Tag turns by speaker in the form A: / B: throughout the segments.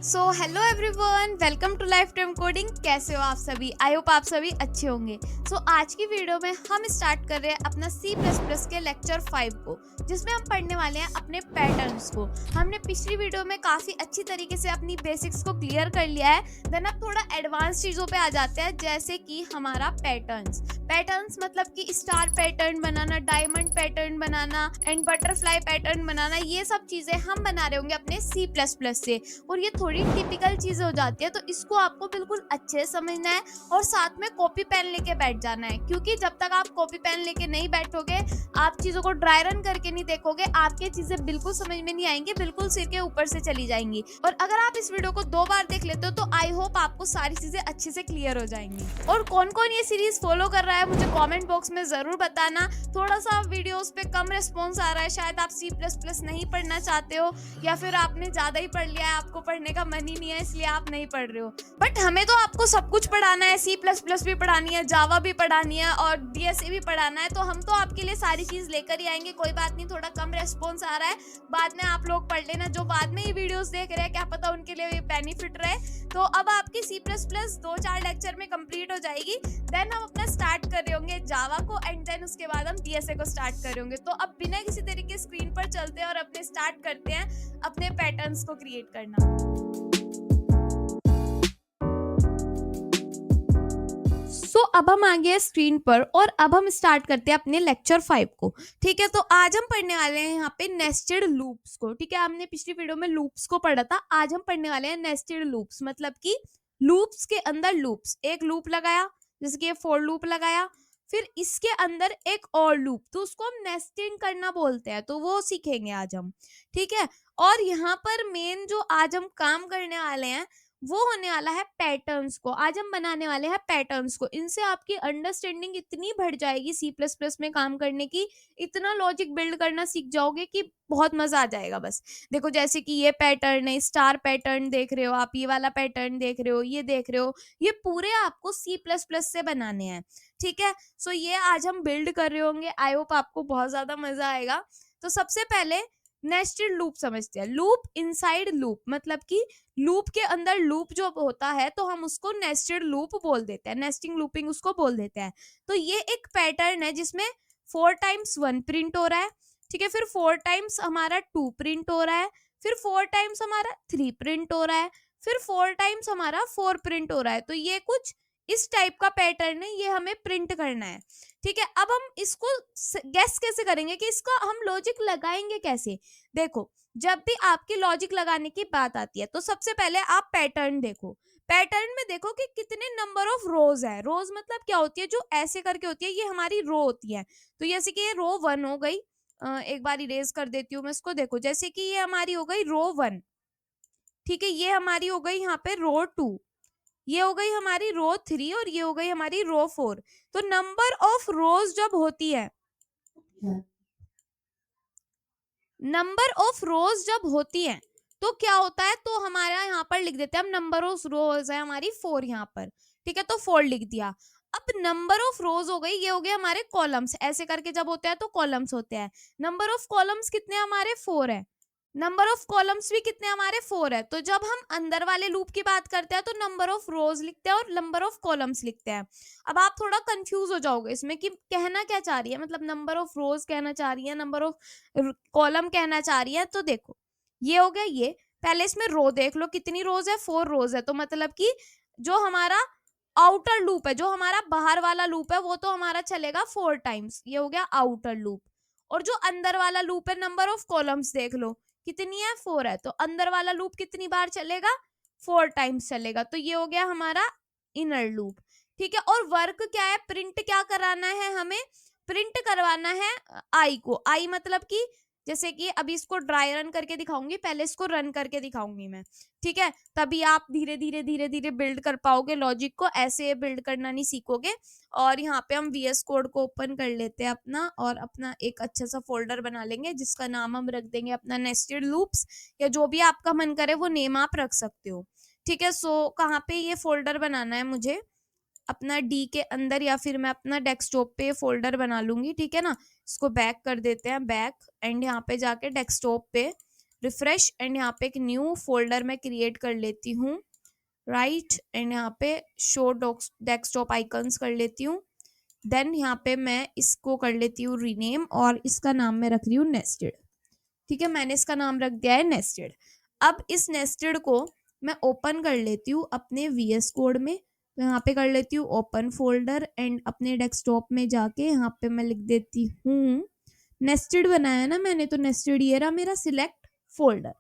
A: So hello everyone, welcome to lifetime coding. कैसे हो आप सभी? आई होप आप सभी अच्छे होंगे। आज की वीडियो में हम स्टार्ट कर रहे हैं अपना C++ के लेक्चर 5 को, जिसमें हम पढ़ने वाले हैं अपने पैटर्न्स को। हमने पिछली वीडियो में काफ़ी अच्छी तरीके से अपनी बेसिक्स को क्लियर कर लिया है। देन अब थोड़ा एडवांस चीज़ों पे आ जाते हैं, जैसे कि हमारा पैटर्न्स मतलब कि स्टार पैटर्न बनाना, डायमंड पैटर्न बनाना एंड बटरफ्लाई पैटर्न बनाना, ये सब चीज़ें हम बना रहे होंगे अपने C++ से। और ये थोड़ी टिपिकल चीज़ हो जाती है, तो इसको आपको बिल्कुल अच्छे से समझना है और साथ में कॉपी पेन लेके बैठ जाना है, क्योंकि जब तक आप कॉपी पेन लेके नहीं बैठोगे, आप चीज़ों को ड्राई रन करके नहीं देखोगे, आपके चीज़ें बिल्कुल समझ में नहीं आएंगी, बिल्कुल सिर के ऊपर से चली जाएंगी। और अगर आप इस वीडियो को 2 बार देख लेते हो तो आई होप आपको सारी चीज़ें अच्छे से क्लियर हो जाएंगी। और कौन कौन ये सीरीज फॉलो कर रहा है मुझे कॉमेंट बॉक्स में ज़रूर बताना। थोड़ा सा वीडियोस पे कम रिस्पॉन्स आ रहा है, शायद आप C++ नहीं पढ़ना चाहते हो, या फिर आपने ज़्यादा ही पढ़ लिया है, आपको पढ़ने का मन ही नहीं है इसलिए आप नहीं पढ़ रहे हो। बट हमें तो आपको सब कुछ पढ़ाना है, C++ भी पढ़ानी है, जावा भी पढ़ानी है और DSA भी पढ़ाना है, तो हम तो आपके लिए सारी चीज़ लेकर ही आएंगे। कोई बात नहीं, थोड़ा कम रेस्पॉन्स आ रहा है, बाद में आप लोग पढ़ लेना। जो बाद में ये वीडियोस देख रहे हैं, क्या पता उनके लिए बेनिफिट रहे। तो अब आपकी C++ 2-4 लेक्चर में कंप्लीट हो जाएगी। देन हम अपना स्टार्ट कर रहे होंगे जावा को, एंड देन उसके बाद हम DSA को स्टार्ट कर रहे होंगे। तो अब बिना किसी तरीके स्क्रीन पर चलते हैं और अपने स्टार्ट करते हैं अपने पैटर्न्स को क्रिएट करना। अब हम आ गए स्क्रीन पर और अब हम स्टार्ट करते हैं अपने लेक्चर 5 को। ठीक है, तो आज हम पढ़ने वाले हैं यहाँ पे नेस्टेड लूप्स को। ठीक है, हमने पिछली वीडियो में लूप्स को पढ़ा था, आज हम पढ़ने वाले हैं नेस्टेड लूप्स, मतलब कि लूप्स के अंदर लूप्स। एक लूप लगाया, जैसे कि ये फॉर लूप लगाया, फिर इसके अंदर एक और लूप, तो उसको हम नेस्टिंग करना बोलते हैं, तो वो सीखेंगे आज हम। ठीक है, और यहाँ पर मेन जो आज हम काम करने वाले हैं वो होने वाला है पैटर्न्स को। आज हम बनाने वाले हैं पैटर्न्स को। इनसे आपकी अंडरस्टैंडिंग इतनी बढ़ जाएगी C++ में काम करने की, इतना लॉजिक बिल्ड करना सीख जाओगे कि बहुत मजा आ जाएगा। बस देखो, जैसे कि ये पैटर्न है, स्टार पैटर्न देख रहे हो आप, ये वाला पैटर्न देख रहे हो, ये देख रहे हो, ये पूरे आपको C++ से बनाने हैं। ठीक है, ये आज हम बिल्ड कर रहे होंगे। आई होप आपको बहुत ज्यादा मजा आएगा। तो सबसे पहले नेस्टेड लूप समझते हैं। लूप इनसाइड लूप, मतलब कि लूप के अंदर लूप जो होता है, तो हम उसको नेस्टेड लूप बोल देते हैं, नेस्टिंग लूपिंग उसको बोल देते हैं। तो ये एक पैटर्न है जिसमें 4 टाइम्स 1 प्रिंट हो रहा है। ठीक है, फिर 4 टाइम्स हमारा 2 प्रिंट हो रहा है, फिर 4 टाइम्स हमारा 3 प्रिंट हो रहा है, फिर 4 टाइम्स हमारा 4 प्रिंट हो रहा है। तो ये कुछ इस टाइप का पैटर्न है, ये हमें प्रिंट करना है। ठीक है, अब हम इसको गेस कैसे करेंगे कि इसका हम लॉजिक लगाएंगे कैसे। देखो, जब भी आपकी लॉजिक लगाने की बात आती है, तो सबसे पहले आप पैटर्न देखो। पैटर्न में देखो कि कितने नंबर ऑफ रोज है। रोज मतलब क्या होती है, जो ऐसे करके होती है, ये हमारी रो होती है। तो जैसे कि ये रो 1 हो गई, एक बार इरेज कर देती हूँ मैं इसको। देखो, जैसे कि ये हमारी हो गई रो 1। ठीक है, ये हमारी हो गई यहाँ पे रो 2, ये हो गई हमारी रो 3 और ये हो गई हमारी रो 4। तो नंबर ऑफ रोज जब होती है, नंबर ऑफ रोज जब होती है, तो क्या होता है, तो हमारा यहाँ पर लिख देते हैं हम, नंबर ऑफ रोज है हमारी 4 यहाँ पर। ठीक है, तो 4 लिख दिया। अब नंबर ऑफ रोज हो गई, ये हो गए हमारे कॉलम्स। ऐसे करके जब होते हैं तो कॉलम्स होते हैं। नंबर ऑफ कॉलम्स कितने हमारे 4 है, नंबर ऑफ कॉलम्स भी कितने हमारे 4 है। तो जब हम अंदर वाले लूप की बात करते हैं तो नंबर ऑफ रोज लिखते हैं और नंबर ऑफ कॉलम्स लिखते हैं। अब आप थोड़ा कंफ्यूज हो जाओगे इसमें कि कहना क्या चाह रही है, मतलब नंबर ऑफ रोज कहना चाह रही है, नंबर ऑफ कॉलम कहना चाह रही है। तो देखो, ये हो गया। ये पहले इसमें रो देख लो, कितनी रोज है, 4 रोज है। तो मतलब कि जो हमारा आउटर लूप है, जो हमारा बाहर वाला लूप है, वो तो हमारा चलेगा 4 टाइम्स, ये हो गया आउटर लूप। और जो अंदर वाला लूप है, नंबर ऑफ कॉलम्स देख लो कितनी है, 4 है। तो अंदर वाला लूप कितनी बार चलेगा, 4 टाइम्स चलेगा। तो ये हो गया हमारा इनर लूप। ठीक है, और वर्क क्या है, प्रिंट क्या कराना है हमें, प्रिंट करवाना है आई को। आई मतलब कि जैसे कि अभी इसको ड्राई रन करके दिखाऊंगी, पहले इसको रन करके दिखाऊंगी मैं। ठीक है, तभी आप धीरे धीरे धीरे धीरे बिल्ड कर पाओगे लॉजिक को, ऐसे बिल्ड करना नहीं सीखोगे। और यहाँ पे हम VS कोड को ओपन कर लेते हैं अपना, और अपना एक अच्छा सा फोल्डर बना लेंगे, जिसका नाम हम रख देंगे अपना नेस्टेड लूप्स, या जो भी आपका मन करे वो नेम आप रख सकते हो। ठीक है, कहाँ पे ये फोल्डर बनाना है मुझे, अपना डी के अंदर, या फिर मैं अपना डेस्कटॉप पे फोल्डर बना लूंगी। ठीक है ना, इसको बैक कर देते हैं, बैक, एंड यहाँ पे जाके डेस्कटॉप पे रिफ्रेश एंड यहाँ पे एक न्यू फोल्डर मैं क्रिएट कर लेती हूँ, राइट, एंड यहाँ पे शो डेस्कटॉप आइकन्स कर लेती हूँ। देन यहाँ पे मैं इसको कर लेती हूँ रीनेम और इसका नाम मैं रख रही हूँ नेस्टेड। ठीक है, मैंने इसका नाम रख दिया है नेस्टेड। अब इस नेस्टेड को मैं ओपन कर लेती हूँ अपने VS कोड में। तो यहाँ पे कर लेती हूँ ओपन फोल्डर एंड अपने डेस्कटॉप में जाके यहाँ पे मैं लिख देती हूँ नेस्टेड बनाया ना मैंने, तो नेस्टेड ये रहा मेरा सिलेक्ट फोल्डर।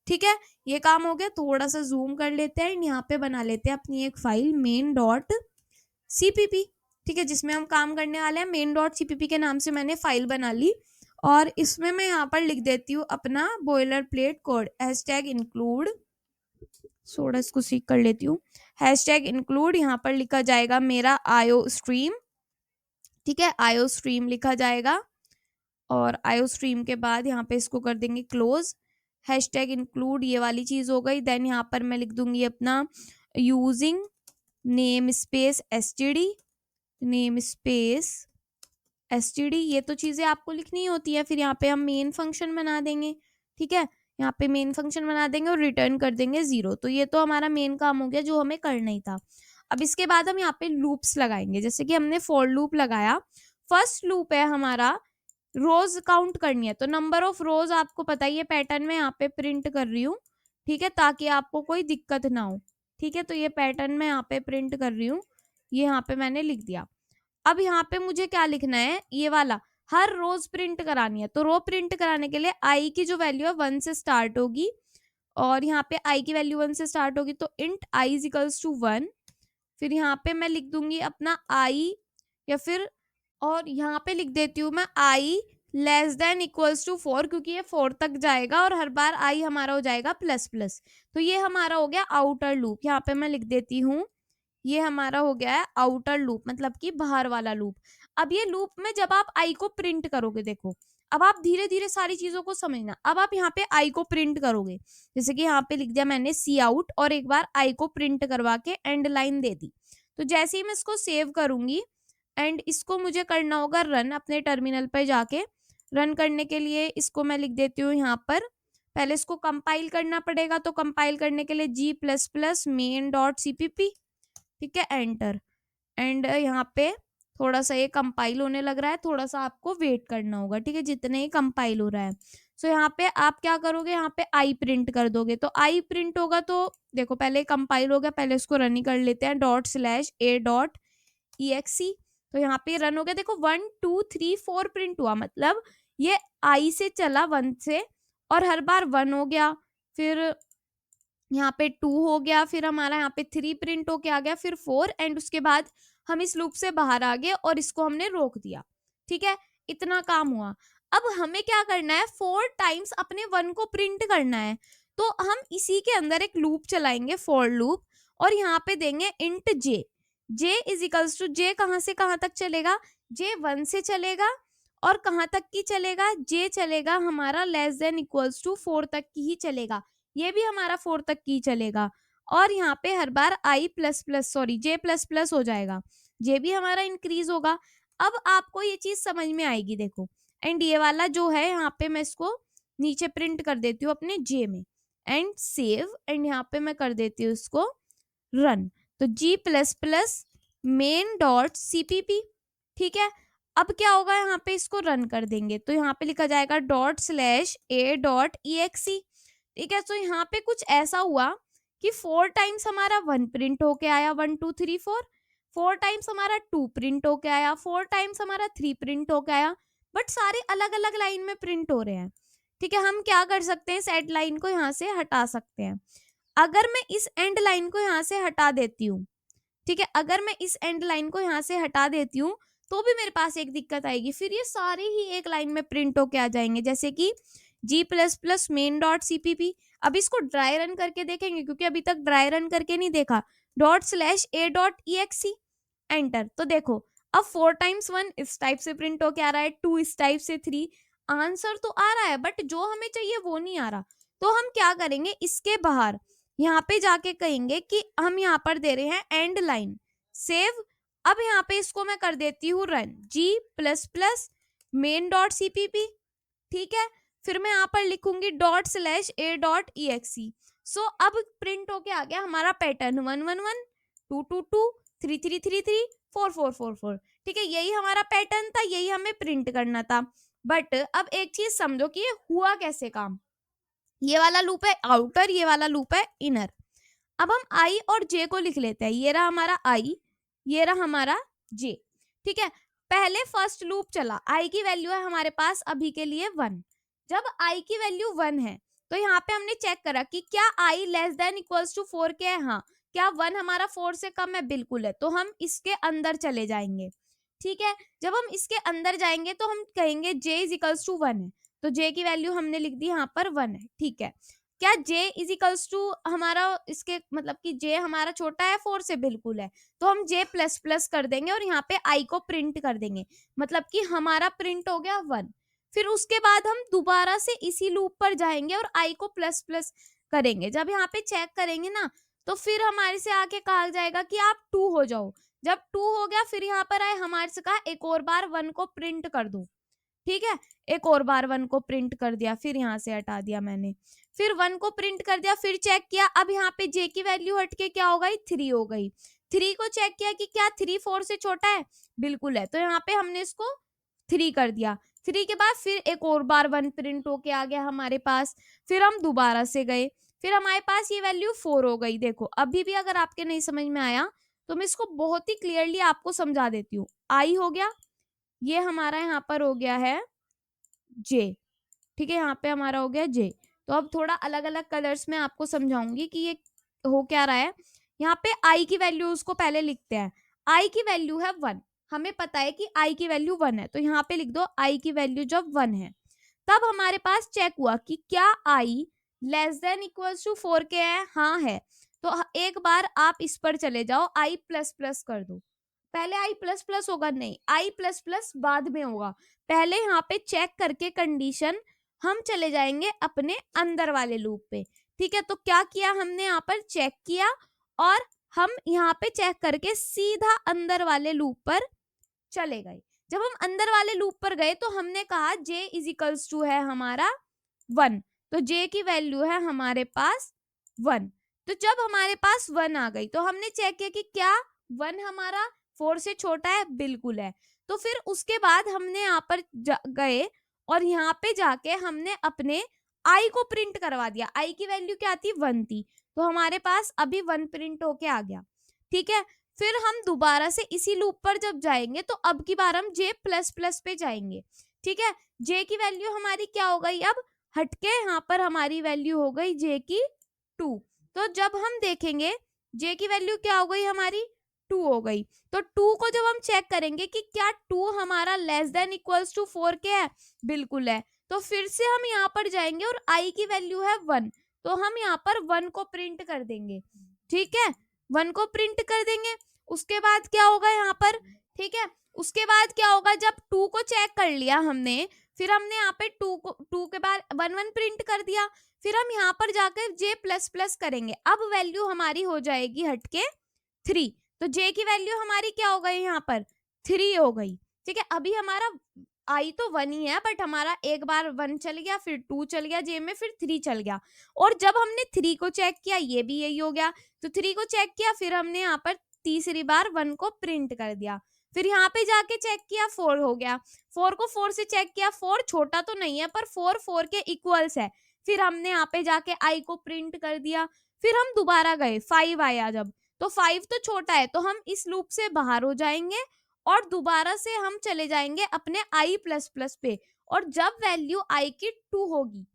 A: ठीक है, ये काम हो गया। थोड़ा सा जूम कर लेते हैं, यहाँ पे बना लेते हैं अपनी एक फाइल main.cpp। ठीक है, जिसमें हम काम करने वाले हैं। main.cpp के नाम से मैंने फाइल बना ली और इसमें मैं यहाँ पर लिख देती हूँ अपना बॉयलर प्लेट कोड #include, थोड़ा इसको सीख कर लेती हूँ। #include यहाँ पर लिखा जाएगा मेरा IO स्ट्रीम। ठीक है, IO स्ट्रीम लिखा जाएगा और IO स्ट्रीम के बाद यहाँ पे इसको कर देंगे क्लोज। #include ये वाली चीज हो गई। देन यहाँ पर मैं लिख दूंगी अपना using name space std, name space std। ये तो चीजें आपको लिखनी होती है। फिर यहाँ पे हम मेन फंक्शन बना देंगे। ठीक है, यहाँ पे मेन फंक्शन बना देंगे और रिटर्न कर देंगे 0। तो ये तो हमारा मेन काम हो गया जो हमें करना ही था। अब इसके बाद हम यहाँ पे लूप्स लगाएंगे, जैसे कि हमने फॉर लूप लगाया। फर्स्ट लूप है हमारा रोज काउंट करनी है, तो नंबर ऑफ रोज आपको पता ही है पैटर्न में यहाँ पे प्रिंट कर रही हूँ। ठीक है, ताकि आपको कोई दिक्कत ना हो। ठीक है, तो ये पैटर्न में यहाँ पे प्रिंट कर रही हूँ, ये यहाँ पे मैंने लिख दिया। अब यहाँ पे मुझे क्या लिखना है, ये वाला हर रोज प्रिंट करानी है। तो रो प्रिंट कराने के लिए आई की जो वैल्यू है 1 से स्टार्ट होगी और यहाँ पे आई की वैल्यू 1 से स्टार्ट होगी, तो int i is equals to 1। फिर यहाँ पे मैं लिख दूंगी अपना आई, या फिर और यहाँ पे लिख देती हूँ मैं आई लेस देन इक्वल्स टू 4, क्योंकि ये 4 तक जाएगा और हर बार आई हमारा हो जाएगा प्लस प्लस। तो ये हमारा हो गया आउटर लूप। यहाँ पे मैं लिख देती हूँ ये हमारा हो गया है आउटर लूप, मतलब कि बाहर वाला लूप। अब ये लूप में जब आप आई को प्रिंट करोगे, देखो अब आप धीरे धीरे सारी चीजों को समझना। अब आप यहाँ पे आई को प्रिंट करोगे, जैसे कि यहाँ पे लिख दिया मैंने सी आउट और एक बार आई को प्रिंट करवा के एंड लाइन दे दी। तो जैसे ही मैं इसको सेव करूंगी एंड इसको मुझे करना होगा रन अपने टर्मिनल पे जाके। रन करने के लिए इसको मैं लिख देती हूँ यहाँ पर, पहले इसको कंपाइल करना पड़ेगा। तो कंपाइल करने के लिए g++ main.cpp। ठीक है, एंटर। एंड यहाँ पे थोड़ा सा ये कंपाइल होने लग रहा है, थोड़ा सा आपको वेट करना होगा। ठीक है, जितने ही कंपाइल हो रहा है। सो यहाँ पे आप क्या करोगे, यहाँ पे आई प्रिंट कर दोगे। तो आई प्रिंट होगा तो देखो पहले कंपाइल हो गया, पहले इसको रन ही कर लेते हैं ./a.exe। तो यहाँ पे रन हो गया। देखो 1 2 3 4 प्रिंट हुआ, मतलब ये आई से चला 1 से और हर बार 1 हो गया, फिर यहाँ पे 2 हो गया, फिर हमारा यहाँ पे 3 प्रिंट होके आ गया, फिर 4 एंड उसके बाद हम इस लूप से बाहर आ गए और इसको हमने रोक दिया। ठीक है, इतना काम हुआ। अब हमें क्या करना है, 4 टाइम्स अपने 1 को प्रिंट करना है। तो हम इसी के अंदर एक लूप चलाएंगे, फॉर लूप, और यहाँ पे देंगे int j. J is equals to, j कहाँ से कहाँ तक चलेगा, जे 1 से चलेगा और कहाँ तक की चलेगा, जे चलेगा हमारा लेस देन इक्वल्स टू 4 तक की ही चलेगा। ये भी हमारा 4 तक की चलेगा और यहाँ पे हर बार j++ हो जाएगा, जे भी हमारा इंक्रीज होगा। अब आपको ये चीज समझ में आएगी, देखो। एंड ये वाला जो है यहाँ पे मैं इसको नीचे प्रिंट कर देती हूँ अपने जे में एंड सेव, एंड यहाँ पे मैं कर देती हूँ इसको रन। तो g++ main.cpp। ठीक है, अब क्या होगा, यहाँ पे इसको रन कर देंगे तो यहाँ पे लिखा जाएगा ./a.exe। ठीक है, तो यहाँ पे कुछ ऐसा हुआ कि 4 टाइम्स हमारा 1 प्रिंट होके आया, 1 2 3 4। 4 टाइम्स हमारा 2 प्रिंट होके आया, 4 टाइम्स हमारा 3 प्रिंट होके आया, बट सारे अलग अलग लाइन में प्रिंट हो रहे हैं। ठीक है, हम क्या कर सकते हैं, सेट लाइन को यहाँ से हटा सकते हैं। अगर मैं इस एंड लाइन को यहाँ से हटा देती हूँ, ठीक है, अगर मैं इस एंड लाइन को यहाँ से हटा देती हूँ तो भी मेरे पास एक दिक्कत आएगी, फिर ये सारे ही एक लाइन में प्रिंट होके आ जाएंगे, जैसे कि g++ main.cpp। अब इसको ड्राई रन करके देखेंगे, क्योंकि अभी तक ड्राई रन करके नहीं देखा। ./a.exe enter. तो देखो अब 4 टाइम्स 1 इस टाइप से प्रिंट होके आ रहा है, 2 इस टाइप से, 3 आंसर तो आ रहा है, बट जो हमें चाहिए वो नहीं आ रहा। तो हम क्या करेंगे, इसके बाहर यहाँ पे जाके कहेंगे कि हम यहाँ पर दे रहे हैं एंड लाइन, सेव। अब यहाँ पे इसको मैं कर देती हूँ रन, g++ main.cpp। ठीक है, फिर मैं यहाँ पर लिखूंगी ./a.exe। सो अब प्रिंट होके आ गया हमारा पैटर्न 1 1 1 2 2 2 3 3 3 3 4 4 4 4। ठीक है, यही हमारा पैटर्न था, यही हमें प्रिंट करना था। बट अब एक चीज समझो कि ये हुआ कैसे काम। ये वाला लूप है आउटर, ये वाला लूप है इनर। अब हम आई और जे को लिख लेते हैं। ये रहा हमारा आई, ये रहा हमारा जे। ठीक है, पहले फर्स्ट लूप चला, आई की वैल्यू है हमारे पास अभी के लिए 1। जब आई की वैल्यू 1 है तो यहाँ पे हमने चेक करा कि क्या आई लेस देन इक्वल्स टू 4 के है। हाँ, क्या 1 हमारा 4 से कम है? बिल्कुल है। तो हम इसके अंदर चले जाएंगे। ठीक है, जब हम इसके अंदर जाएंगे तो हम कहेंगे j इज इक्वल्स टू 1 है, तो j की वैल्यू हमने लिख दी यहाँ पर 1 है। ठीक है, क्या j इज इक्वल्स टू हमारा इसके मतलब कि j हमारा छोटा है 4 से? बिल्कुल है। तो हम j प्लस प्लस कर देंगे और यहाँ पे i को प्रिंट कर देंगे, मतलब कि हमारा प्रिंट हो गया 1। फिर उसके बाद हम दोबारा से इसी लूप पर जाएंगे और i को प्लस प्लस करेंगे। जब यहाँ पे चेक करेंगे ना तो फिर हमारे से आके कहा जाएगा कि आप 2 हो जाओ। जब 2 हो गया फिर यहाँ पर आए हमारे से कहा एक और बार 1 को प्रिंट कर दो। ठीक है, एक और बार 1 को प्रिंट कर दिया, फिर यहाँ से हटा दिया मैंने, फिर 1 को प्रिंट कर दिया, फिर चेक किया। अब यहाँ पे j की वैल्यू हट के क्या हो गई? 3 हो गई। 3 को चेक किया कि क्या 3 4 से छोटा है? बिल्कुल है। तो यहाँ पे हमने इसको 3 कर दिया। 3 के बाद फिर एक और बार 1 प्रिंट होके आ गया हमारे पास। फिर हम दोबारा से गए, फिर हमारे पास ये वैल्यू 4 हो गई। देखो अभी भी अगर आपके नहीं समझ में आया तो मैं इसको बहुत ही क्लियरली आपको समझा देती हूँ। आई हो गया, ये हमारा यहाँ पर हो गया है जे। ठीक है, यहाँ पे हमारा हो गया जे। तो अब थोड़ा अलग अलग कलर्स में आपको समझाऊंगी कि ये हो क्या रहा है। यहाँ पे आई की वैल्यू उसको पहले लिखते हैं। आई की वैल्यू है 1, हमें पता है कि आई की वैल्यू 1 है, तो यहाँ पे लिख दो आई की वैल्यू जब 1 है तब हमारे पास चेक हुआ कि क्या आई लेस देन इक्वल्स टू 4 के है। हाँ है। तो एक बार आप इस पर चले जाओ, आई प्लस प्लस कर दो। पहले आई प्लस प्लस होगा? नहीं, आई प्लस प्लस बाद में होगा। पहले यहाँ पे चेक करके कंडीशन हम चले जाएंगे अपने अंदर वाले लूप पे। ठीक है, तो क्या किया हमने यहाँ पर चेक किया और हम यहाँ पे चेक करके सीधा अंदर वाले लूप पर चले गए। जब हम अंदर वाले लूप पर गए तो हमने कहा j इज इक्वल्स टू है हमारा 1, तो j की वैल्यू है हमारे पास 1। तो जब हमारे पास 1 आ गई तो हमने चेक किया कि क्या 1 हमारा 4 से छोटा है? बिल्कुल है। तो फिर उसके बाद हमने यहाँ पर गए और यहाँ पे जाके हमने अपने i को प्रिंट करवा दिया। i की वैल्यू क्या थी? 1 थी, तो हमारे पास अभी 1 प्रिंट होके आ गया। ठीक है, फिर हम दोबारा से इसी लूप पर जब जाएंगे तो अब की बार हम j प्लस प्लस पे जाएंगे। ठीक है, j की वैल्यू हमारी क्या हो गई? अब हटके यहाँ पर हमारी वैल्यू हो गई j की 2। तो जब हम देखेंगे j की वैल्यू क्या हो गई हमारी? 2 हो गई। तो 2 को जब हम चेक करेंगे कि क्या 2 हमारा लेस देन इक्वल्स टू 4 के है? बिल्कुल है। तो फिर से हम यहाँ पर जाएंगे और i की वैल्यू है 1, तो हम यहाँ पर 1 को प्रिंट कर देंगे। ठीक है, 1 को प्रिंट कर देंगे। उसके बाद क्या होगा यहाँ पर? ठीक है, उसके बाद क्या होगा? जब 2 को चेक कर लिया हमने, फिर हमने यहाँ पे 2 के बाद 1 1 प्रिंट कर दिया। फिर हम यहाँ पर जाकर j प्लस प्लस करेंगे। अब वैल्यू हमारी हो जाएगी हटके 3, तो j की वैल्यू हमारी क्या हो गई? यहाँ पर 3 हो गई। ठीक है, अभी हमारा आई तो 1 ही है बट हमारा एक बार 1 चल गया, फिर 2 चल गया j में, फिर 3 चल गया। और जब हमने 3 को चेक किया, ये भी यही हो गया, तो 3 को चेक किया, फिर हमने यहाँ पर तीसरी बार 1 को प्रिंट कर दिया। फिर यहाँ पे जाके चेक किया, 4 हो गया। 4 को 4 से चेक किया, 4 छोटा तो नहीं है पर 4 के इक्वल्स है। फिर हमने यहाँ पे जाके आई को प्रिंट कर दिया। फिर हम दोबारा गए, 5 आया जब, तो 5 तो छोटा है, तो हम इस लूप से बाहर हो जाएंगे और दोबारा से हम चले जाएंगे अपने आई प्लस प्लस पे। और जब वैल्यू आई की 2 होगी,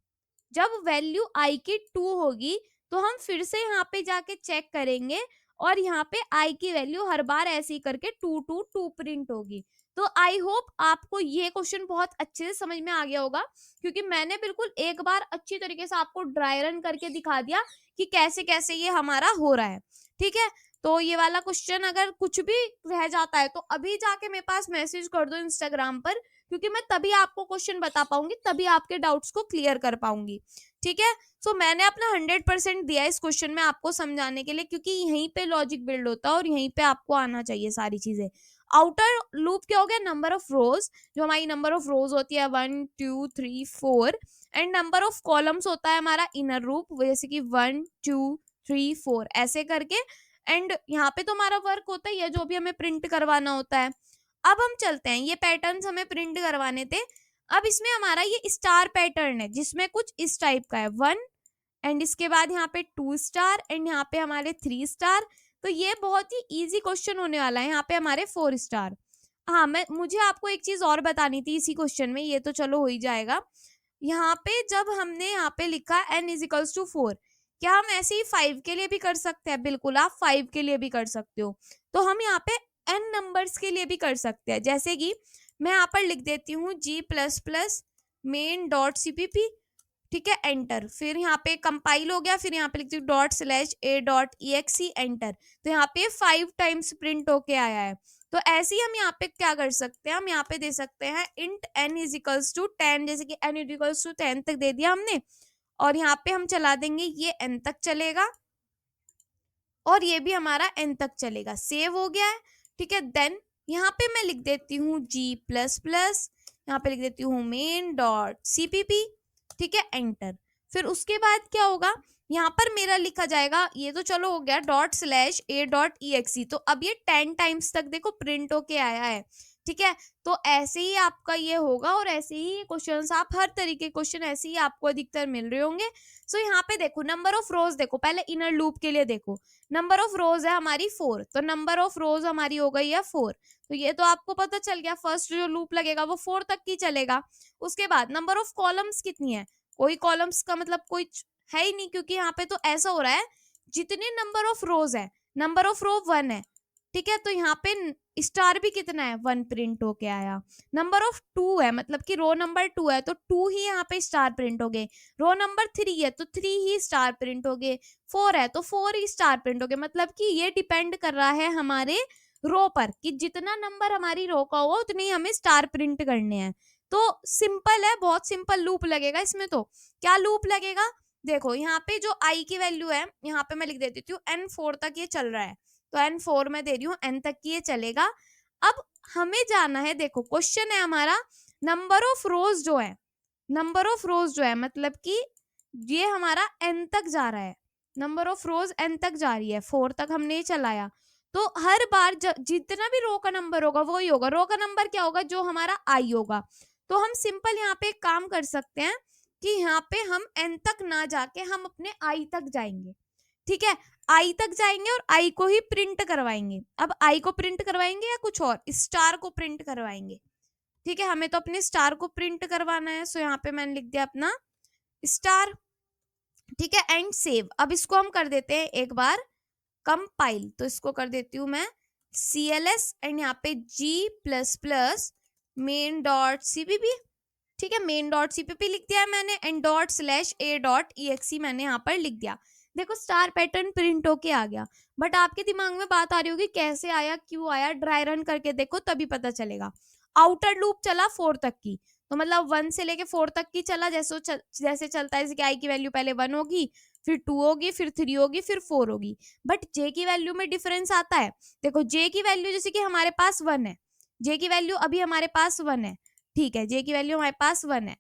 A: जब वैल्यू आई की 2 होगी तो हम फिर से यहाँ पे जाके चेक करेंगे और यहाँ पे आई की वैल्यू हर बार ऐसे ही करके 2 2 2 प्रिंट होगी। तो आई होप आपको ये क्वेश्चन बहुत अच्छे से समझ में आ गया होगा, क्योंकि मैंने बिल्कुल एक बार अच्छी तरीके से आपको ड्राई रन करके दिखा दिया कि कैसे कैसे ये हमारा हो रहा है। ठीक है, तो ये वाला क्वेश्चन अगर कुछ भी रह जाता है तो अभी जाके मेरे पास मैसेज कर दो इंस्टाग्राम पर, क्योंकि मैं तभी आपको क्वेश्चन बता पाऊंगी, तभी आपके डाउट्स को क्लियर कर पाऊंगी। ठीक है, सो मैंने अपना 100% दिया इस क्वेश्चन में आपको समझाने के लिए, क्योंकि यहीं पे लॉजिक बिल्ड होता है और यहीं पे आपको आना चाहिए सारी चीजें। आउटर लूप क्या हो गया, नंबर ऑफ रोज, जो हमारी नंबर ऑफ रोज होती है 1 2 3 4, एंड नंबर ऑफ कॉलम्स होता है हमारा इनर लूप, जैसे कि 1 2 3 4 ऐसे करके। एंड यहाँ पे तो हमारा वर्क होता है, ये जो भी हमें प्रिंट करवाना होता है। अब हम चलते हैं, ये पैटर्न्स हमें प्रिंट करवाने थे। अब इसमें हमारा ये स्टार पैटर्न है, जिसमें कुछ इस टाइप का है, 1 एंड इसके बाद यहाँ पे 2 स्टार एंड यहाँ पे हमारे 3 स्टार। तो ये बहुत ही इजी क्वेश्चन होने वाला है, यहाँ पे हमारे 4 स्टार। हाँ, मुझे आपको एक चीज और बतानी थी इसी क्वेश्चन में, ये तो चलो हो ही जाएगा। यहाँ पे जब हमने यहाँ पे लिखा n इज इक्वल्स टू 4, क्या हम ऐसे ही 5 के लिए भी कर सकते हैं? बिल्कुल, आप 5 के लिए भी कर सकते हो। तो हम यहाँ पे n नंबर्स के लिए भी कर सकते हैं, जैसे कि मैं यहाँ पर लिख देती हूँ g++ मेन डॉट cpp, ठीक है, एंटर। फिर यहाँ पे कंपाइल हो गया, फिर यहाँ पे लिखती हूँ ./a.exe एंटर। तो यहाँ पे 5 टाइम्स प्रिंट होके आया है। तो ऐसे ही हम यहाँ पे क्या कर सकते हैं, हम यहाँ पे दे सकते हैं int n is equals to 10, जैसे कि n इज इक्वल्स टू 10 तक दे दिया हमने, और यहाँ पे हम चला देंगे ये n तक चलेगा, और ये भी हमारा n तक चलेगा। सेव हो गया है, ठीक है। देन यहाँ पे मैं लिख देती हूँ g++, यहाँ पे लिख देती हूँ मेन डॉट cpp, ठीक है, एंटर। फिर उसके बाद क्या होगा, यहाँ पर मेरा लिखा जाएगा, ये तो चलो हो गया ./a.exe। तो अब ये 10 टाइम्स तक देखो प्रिंट होके आया है, ठीक है। तो ऐसे ही आपका ये होगा, और ऐसे ही क्वेश्चंस, आप हर तरीके क्वेश्चन ऐसे ही आपको अधिकतर मिल रहे होंगे। सो यहाँ पे देखो नंबर ऑफ रोज, देखो पहले इनर लूप के लिए देखो, नंबर ऑफ रोज है हमारी 4, तो नंबर ऑफ रोज हमारी हो गई है 4। तो ये तो आपको पता चल गया, फर्स्ट जो लूप लगेगा वो 4 तक की चलेगा। उसके बाद नंबर ऑफ कॉलम्स कितनी है, कोई कॉलम्स का मतलब कोई है ही नहीं, क्योंकि यहाँ पे तो ऐसा हो रहा है जितने नंबर ऑफ रोज है, नंबर ऑफ रो 1 है, ठीक है। तो यहाँ पे स्टार भी कितना है, 1 प्रिंट होके आया। नंबर ऑफ 2 है, मतलब कि रो नंबर 2 है, तो 2 ही यहाँ पे स्टार प्रिंट हो गए। रो नंबर 3 है, तो 3 ही स्टार प्रिंट हो गए। 4 है, तो 4 ही स्टार प्रिंट हो गए। मतलब कि ये डिपेंड कर रहा है हमारे रो पर, कि जितना नंबर हमारी रो का हो उतने ही हमें स्टार प्रिंट करने हैं। तो सिंपल है, बहुत सिंपल लूप लगेगा इसमें। तो क्या लूप लगेगा, देखो यहाँ पे जो i की वैल्यू है, यहाँ पे मैं लिख देती हूँ n4 तक ये चल रहा है, तो n4 में दे रही हूँ, n तक की ये चलेगा। अब हमें जाना है, देखो क्वेश्चन है हमारा नंबर ऑफ रोज जो है, नंबर ऑफ रोज जो है मतलब कि ये हमारा n तक जा रहा है, नंबर ऑफ रोज n तक जा रही है, 4 तक हमने चलाया। तो हर बार जितना भी रो का नंबर होगा वो ही होगा। रो का नंबर क्या होगा, जो हमारा i होगा। तो हम सिंपल यहाँ पे एक काम कर सकते हैं कि यहाँ पे हम n तक ना जाके हम अपने i तक जाएंगे, ठीक है। आई तक जाएंगे और आई को ही प्रिंट करवाएंगे। अब आई को प्रिंट करवाएंगे या कुछ और, स्टार को प्रिंट करवाएंगे, ठीक है। हमें तो अपने स्टार को प्रिंट करवाना है, सो यहाँ पे मैंने लिख दिया अपना स्टार, ठीक है, एंड सेव। अब इसको हम कर देते हैं एक बार कंपाइल, तो इसको कर देती हूँ मैं CLS एंड यहाँ पे g++ मेन डॉट cpp, ठीक है, मेन डॉट cpp लिख दिया है मैंने, एंड ./a.exe मैंने यहाँ पर लिख दिया। देखो स्टार पैटर्न प्रिंट होके आ गया। बट आपके दिमाग में बात आ रही होगी कैसे आया, क्यों आया, ड्राई रन करके देखो तभी पता चलेगा। आउटर लूप चला 4 तक की, तो मतलब 1 से लेके 4 तक की चला, जैसे चलता है, जैसे कि आई की वैल्यू पहले 1 होगी, फिर 2 होगी, फिर 3 होगी, फिर 4 होगी। बट जे की वैल्यू में डिफरेंस आता है। देखो जे की वैल्यू जैसे कि हमारे पास 1 है, जे की वैल्यू अभी हमारे पास 1 है, ठीक है, जे की वैल्यू हमारे पास 1 है।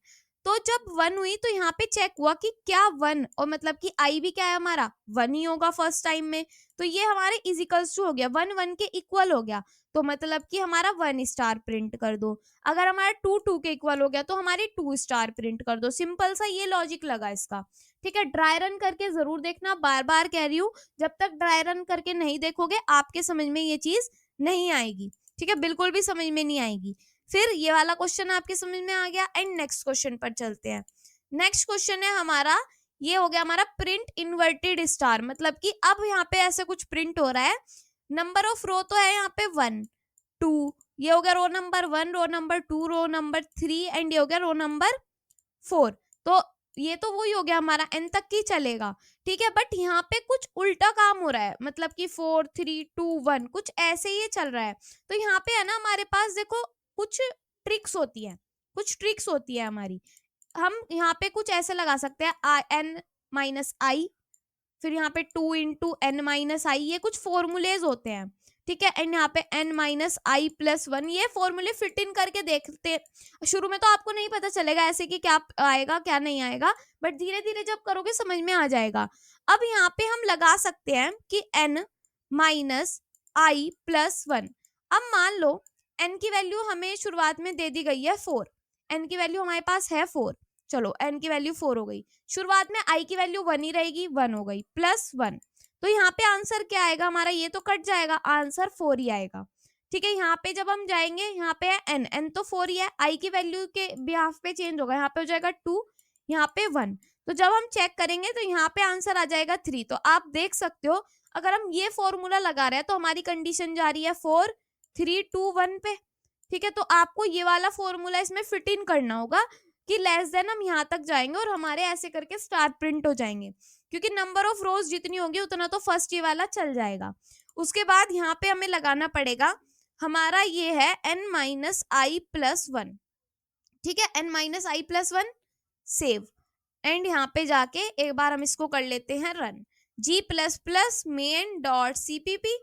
A: तो जब 1 हुई तो यहाँ पे चेक हुआ कि क्या 1, और मतलब कि आई भी क्या है हमारा 1 ही होगा फर्स्ट टाइम में, तो ये हमारे इजिकल्स टू हो गया, 1 1 के इक्वल हो गया, तो मतलब कि हमारा 1 स्टार प्रिंट कर दो। अगर हमारा 2 2 के इक्वल हो गया तो हमारे 2 स्टार प्रिंट कर दो। सिंपल सा ये लॉजिक लगा इसका, ठीक है। ड्राई रन करके जरूर देखना, बार बार कह रही हूँ, जब तक ड्राई रन करके नहीं देखोगे आपके समझ में ये चीज नहीं आएगी, ठीक है, बिल्कुल भी समझ में नहीं आएगी। फिर ये वाला क्वेश्चन आपके समझ में आ गया, एंड नेक्स्ट क्वेश्चन पर चलते हैं। नेक्स्ट क्वेश्चन है हमारा, ये हो गया हमारा प्रिंट इन्वर्टेड स्टार, मतलब कि अब यहाँ पे ऐसे कुछ प्रिंट हो रहा है। नंबर ऑफ रो तो है यहाँ पे 1 2, ये हो गया row number 1, row number 2, row number 3, and ये हो गया रो नंबर 4। तो ये तो वही हो गया हमारा, n तक की चलेगा, ठीक है। बट यहाँ पे कुछ उल्टा काम हो रहा है, मतलब कि 4 3 2 1 कुछ ऐसे ही चल रहा है। तो यहाँ पे है ना हमारे पास देखो कुछ ट्रिक्स होती है, कुछ ट्रिक्स होती है हमारी। हम यहाँ पे कुछ ऐसे लगा सकते हैं n-i, फिर यहाँ पे 2 × n-i, ये कुछ फॉर्मूलेज होते हैं, ठीक है, एंड यहाँ पे n माइनस आई प्लस 1, ये फॉर्मूले फिट इन करके देखते। शुरू में तो आपको नहीं पता चलेगा ऐसे कि क्या आएगा क्या नहीं आएगा, बट धीरे धीरे जब करोगे समझ में आ जाएगा। अब यहाँ पे हम लगा सकते हैं कि n माइनस आई प्लस 1। अब मान लो n की वैल्यू हमें शुरुआत में दे दी गई है 4, n की वैल्यू हमारे पास है 4, चलो n की वैल्यू 4 हो गई, शुरुआत में i की वैल्यू 1 ही रहेगी, 1 हो गई, प्लस 1, तो यहाँ पे आंसर क्या आएगा हमारा, ये तो कट जाएगा, आंसर 4 ही आएगा। ठीक है, यहाँ पे जब हम जाएंगे, यहाँ पे है n तो 4 ही है, i की वैल्यू के बिहाफ पे चेंज होगा, यहाँ पे हो जाएगा 2, यहाँ पे 1, तो जब हम चेक करेंगे तो यहाँ पे आंसर आ जाएगा 3। तो आप देख सकते हो अगर हम ये फॉर्मूला लगा रहे हैं तो हमारी कंडीशन जा रही है 4 3 2 1 पे। ठीक है, तो आपको ये वाला फॉर्मूला इसमें फिट इन करना होगा कि लेस देन हम यहाँ तक जाएंगे और हमारे ऐसे करके स्टार प्रिंट हो जाएंगे, क्योंकि नंबर ऑफ रोज जितनी होगी उतना तो फर्स्ट ये वाला चल जाएगा। उसके बाद यहाँ पे हमें लगाना पड़ेगा, हमारा ये है n माइनस आई प्लस 1। ठीक है, n minus I plus 1, save, and यहाँ पे जाके एक बार हम इसको कर लेते हैं run, g plus plus main dot cpp।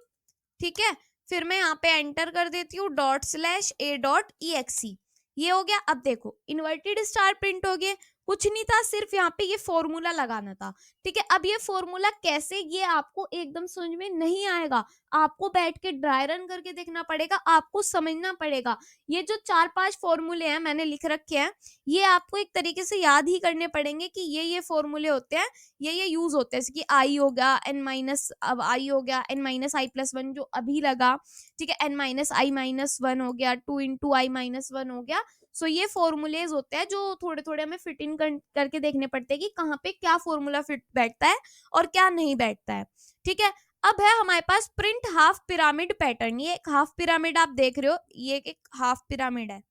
A: ठीक है, फिर मैं यहाँ पे एंटर कर देती हूँ .a.exe, ये हो गया। अब देखो इन्वर्टेड स्टार प्रिंट हो गए, कुछ नहीं था, सिर्फ यहाँ पे ये फॉर्मूला लगाना था। ठीक है, अब ये फॉर्मूला कैसे, ये आपको एकदम समझ में नहीं आएगा, आपको बैठ के ड्राई रन करके देखना पड़ेगा, आपको समझना पड़ेगा। ये जो 4-5 फॉर्मूले हैं मैंने लिख रखे हैं, ये आपको एक तरीके से याद ही करने पड़ेंगे कि ये फॉर्मूले होते हैं, ये यूज होते हैं, जैसे कि आई हो गया, n माइनस, अब आई हो गया n माइनस आई प्लस 1 जो अभी लगा। ठीक है, n माइनस आई माइनस 1 हो गया, 2 इंटू आई माइनस 1 हो गया। सो ये फॉर्मूलेज होते हैं जो थोड़े थोड़े हमें फिट इन करके देखने पड़ते हैं कि कहाँ पे क्या फॉर्मूला फिट बैठता है और क्या नहीं बैठता है। ठीक है, अब है हमारे पास प्रिंट हाफ पिरामिड पैटर्न। ये एक हाफ पिरामिड आप देख रहे हो, ये एक हाफ पिरामिड है।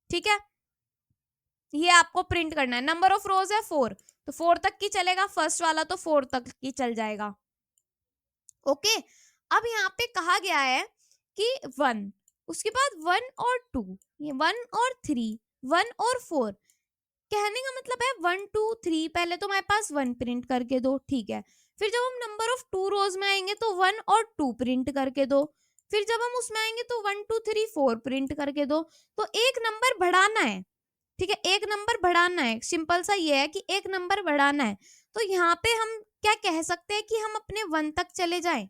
A: ठीक है, ये आपको प्रिंट करना है, नंबर ऑफ रोज है 4, तो 4 तक की चलेगा, फर्स्ट वाला तो 4 तक की चल जाएगा। ओके, अब यहाँ पे कहा गया है कि 1, उसके बाद 1 और 2, ये 1 और 3, 1 और 4, कहने का मतलब है 1 2 3, पहले तो हमारे पास 1 प्रिंट करके दो। ठीक है, फिर जब हम नंबर ऑफ 2 रोज में आएंगे तो 1 और 2 प्रिंट करके दो, फिर जब हम उसमें आएंगे तो 1 2 3 4 प्रिंट करके दो। तो एक नंबर बढ़ाना है। ठीक है, एक नंबर बढ़ाना है, सिंपल सा ये है कि एक नंबर बढ़ाना है। तो यहाँ पे हम क्या कह सकते हैं कि हम अपने 1 तक चले जाएं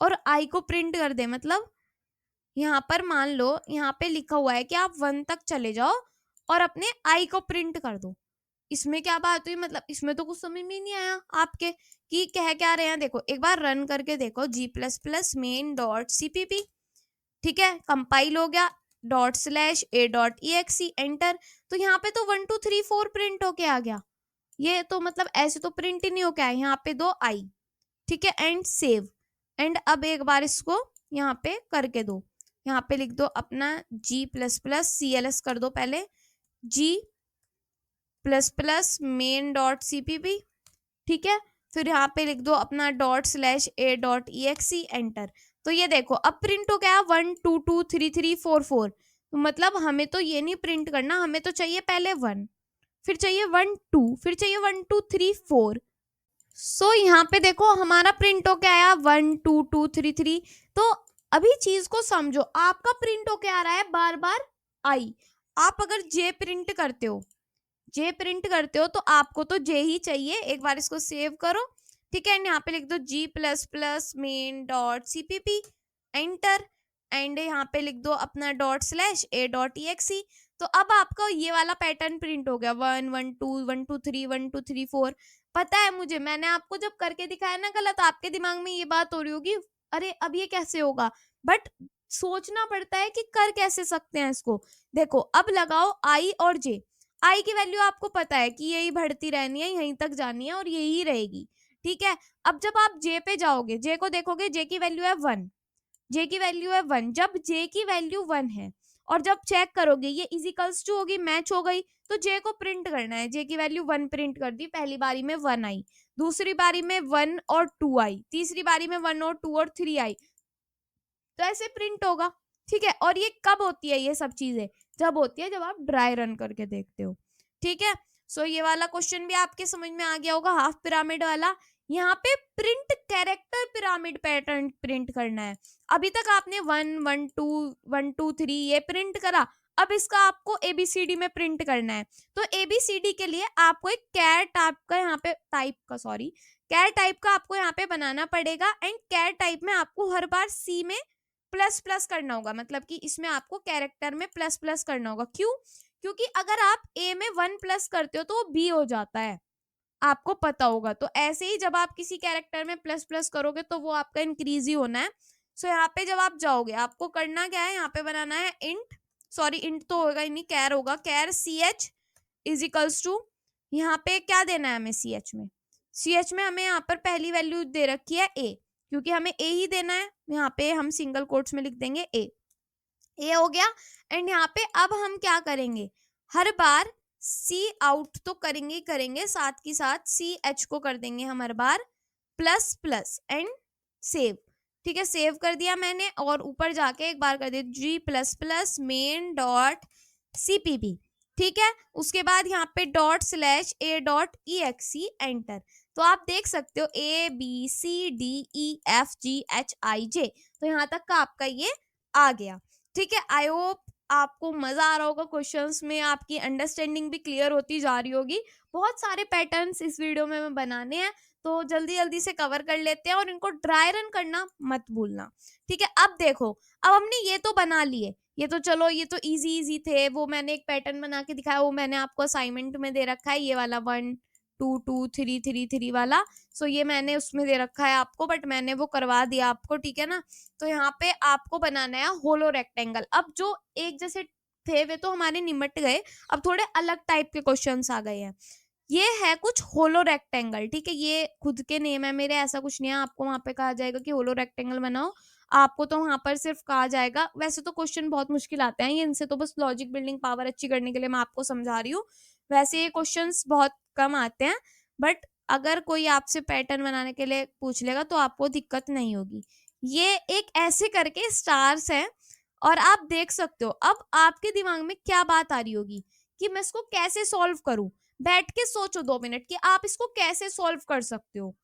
A: और आई को प्रिंट कर दे, मतलब यहाँ पर मान लो यहाँ पे लिखा हुआ है कि आप 1 तक चले जाओ और अपने आई को प्रिंट कर दो। इसमें क्या बात हुई, मतलब इसमें तो कुछ समझ में नहीं आया आपके कि कह क्या रहे हैं। देखो एक बार रन करके देखो, g plus plus main dot cpp। ठीक है, कंपाइल हो गया, .a.exe, एंटर। तो यहाँ पे तो 1 2 3 4 प्रिंट होके आ गया, ये तो मतलब ऐसे तो प्रिंट ही नहीं होके आया, यहाँ पे 2 आई। ठीक है, एंड सेव, एंड अब एक बार इसको यहाँ पे करके दो, यहाँ पे लिख दो अपना g प्लस प्लस cls कर दो पहले, g plus plus main dot cpp। ठीक है, फिर यहाँ पे लिख दो अपना .a.exe, एंटर। तो ये देखो अब प्रिंट हो गया 1 2 2 3 3 4 4। तो मतलब हमें तो ये नहीं प्रिंट करना, हमें तो चाहिए पहले 1, फिर चाहिए 1 2, फिर चाहिए 1 2 3 4। सो यहाँ पे देखो हमारा प्रिंट हो के आया 1 2 2 3 3। तो अभी चीज को समझो, आपका प्रिंट हो के आ रहा है बार बार आई। आप अगर जे प्रिंट करते हो, जे प्रिंट करते हो तो आपको तो जे ही चाहिए। एक बार इसको सेव करो। ठीक है, यहाँ पे लिख दो g plus plus main dot cpp, enter, and यहाँ पे लिख दो अपना .a.exe। तो अब आपका ये वाला पैटर्न प्रिंट हो गया 1 1 2 1 2 3 1 2 3 4। पता है मुझे, मैंने आपको जब करके दिखाया ना गलत, आपके दिमाग में ये बात हो रही होगी अरे अब ये कैसे होगा, बट सोचना पड़ता है कि कर कैसे सकते हैं इसको। देखो अब लगाओ आई और जे, आई की वैल्यू आपको पता है कि यही बढ़ती रहनी है, यहीं तक जानी है और यही रहेगी। ठीक है, अब जब आप जे पे जाओगे, जे को देखोगे, जे की वैल्यू है 1, जे की वैल्यू है 1। जब जे की वैल्यू 1 है और जब चेक करोगे ये इजिकल्स टू होगी, मैच हो गई, तो जे को प्रिंट करना है। जे की वैल्यू 1 प्रिंट कर दी, पहली बारी में 1 आई, दूसरी बारी में 1 और 2 आई, तीसरी बारी में 1 और 2 और 3 आई, तो ऐसे प्रिंट होगा। ठीक है, और ये कब होती है ये सब चीजें, जब होती है जब आप ड्राई रन करके देखते हो। ठीक है, सो ये वाला क्वेश्चन भी आपके समझ में आ गया होगा, हाफ पिरामिड वाला। यहाँ पे print character pyramid pattern print करना है। अभी तक आपने 1 1 2 1 2 3 ये प्रिंट करा, अब इसका आपको एबीसीडी में प्रिंट करना है। तो एबीसीडी के लिए आपको एक कैर टाइप का यहाँ पे कैर टाइप का आपको यहाँ पे बनाना पड़ेगा। एंड कैर टाइप में आपको हर बार सी में प्लस प्लस करना होगा, मतलब कि इसमें आपको कैरेक्टर में प्लस प्लस करना होगा। क्यों? क्योंकि अगर आप ए में 1 प्लस करते हो तो वो बी हो जाता है, आपको पता होगा। तो ऐसे ही जब आप किसी कैरेक्टर में प्लस प्लस करोगे तो वो आपका इंक्रीज ही होना है। सो यहाँ पे जब आप जाओगे आपको करना क्या है, यहाँ पे बनाना है इंट तो होगा ही नहीं, कैर होगा। Char c h is equals to, यहाँ पे क्या देना है हमें सी एच में हमें यहाँ पर पहली वैल्यू दे रखी है ए, क्योंकि हमें ए ही देना है। यहाँ पे हम सिंगल कोट्स में लिख देंगे ए हो गया। एंड यहाँ पे अब हम क्या करेंगे, हर बार सी आउट तो करेंगे, साथ की साथ सी एच को कर देंगे हम हर बार प्लस प्लस एंड सेव। ठीक है, सेव कर दिया मैंने, और ऊपर जाके एक बार कर दिया g plus plus main dot cpp. ठीक है, उसके बाद यहाँ पे ./a.exe एंटर। तो आप देख सकते हो ABCDEFGHIJ, तो यहाँ तक का आपका ये आ गया। ठीक है, आई होप आपको मजा आ रहा होगा क्वेश्चंस में, आपकी अंडरस्टैंडिंग भी क्लियर होती जा रही होगी। बहुत सारे पैटर्न्स इस वीडियो में मैं बनाने हैं, तो जल्दी जल्दी से कवर कर लेते हैं, और इनको ड्राई रन करना मत भूलना। ठीक है, अब देखो, अब हमने ये तो बना लिए, ये तो चलो ये तो इजी थे। वो मैंने एक पैटर्न बना के दिखाया, वो मैंने आपको असाइनमेंट में दे रखा है, ये वाला 1 2 2 3 3 3 वाला। सो ये मैंने उसमें दे रखा है आपको, बट मैंने वो करवा दिया आपको। ठीक है ना, तो यहाँ पे आपको बनाना है होलो रेक्टेंगल। अब जो एक जैसे थे वे तो हमारे निमट गए, अब थोड़े अलग टाइप के क्वेश्चंस आ गए हैं। ये है कुछ होलो रेक्टेंगल। ठीक है, ये खुद के नेम है मेरे, ऐसा कुछ नहीं है आपको वहां पे कहा जाएगा कि होलो रेक्टेंगल बनाओ, आपको तो वहां पर सिर्फ कहा जाएगा। वैसे तो क्वेश्चन बहुत मुश्किल आते हैं ये, इनसे तो बस लॉजिक बिल्डिंग पावर अच्छी करने के लिए मैं आपको समझा रही हूँ। वैसे ये क्वेश्चंस बहुत कम आते हैं, बट अगर कोई आपसे पैटर्न बनाने के लिए पूछ लेगा तो आपको दिक्कत नहीं होगी। ये एक ऐसे करके स्टार्स हैं, और आप देख सकते हो अब आपके दिमाग में क्या बात आ रही होगी कि मैं इसको कैसे सॉल्व करूं। बैठ के सोचो 2 मिनट कि आप इसको कैसे सॉल्व कर सकते हो।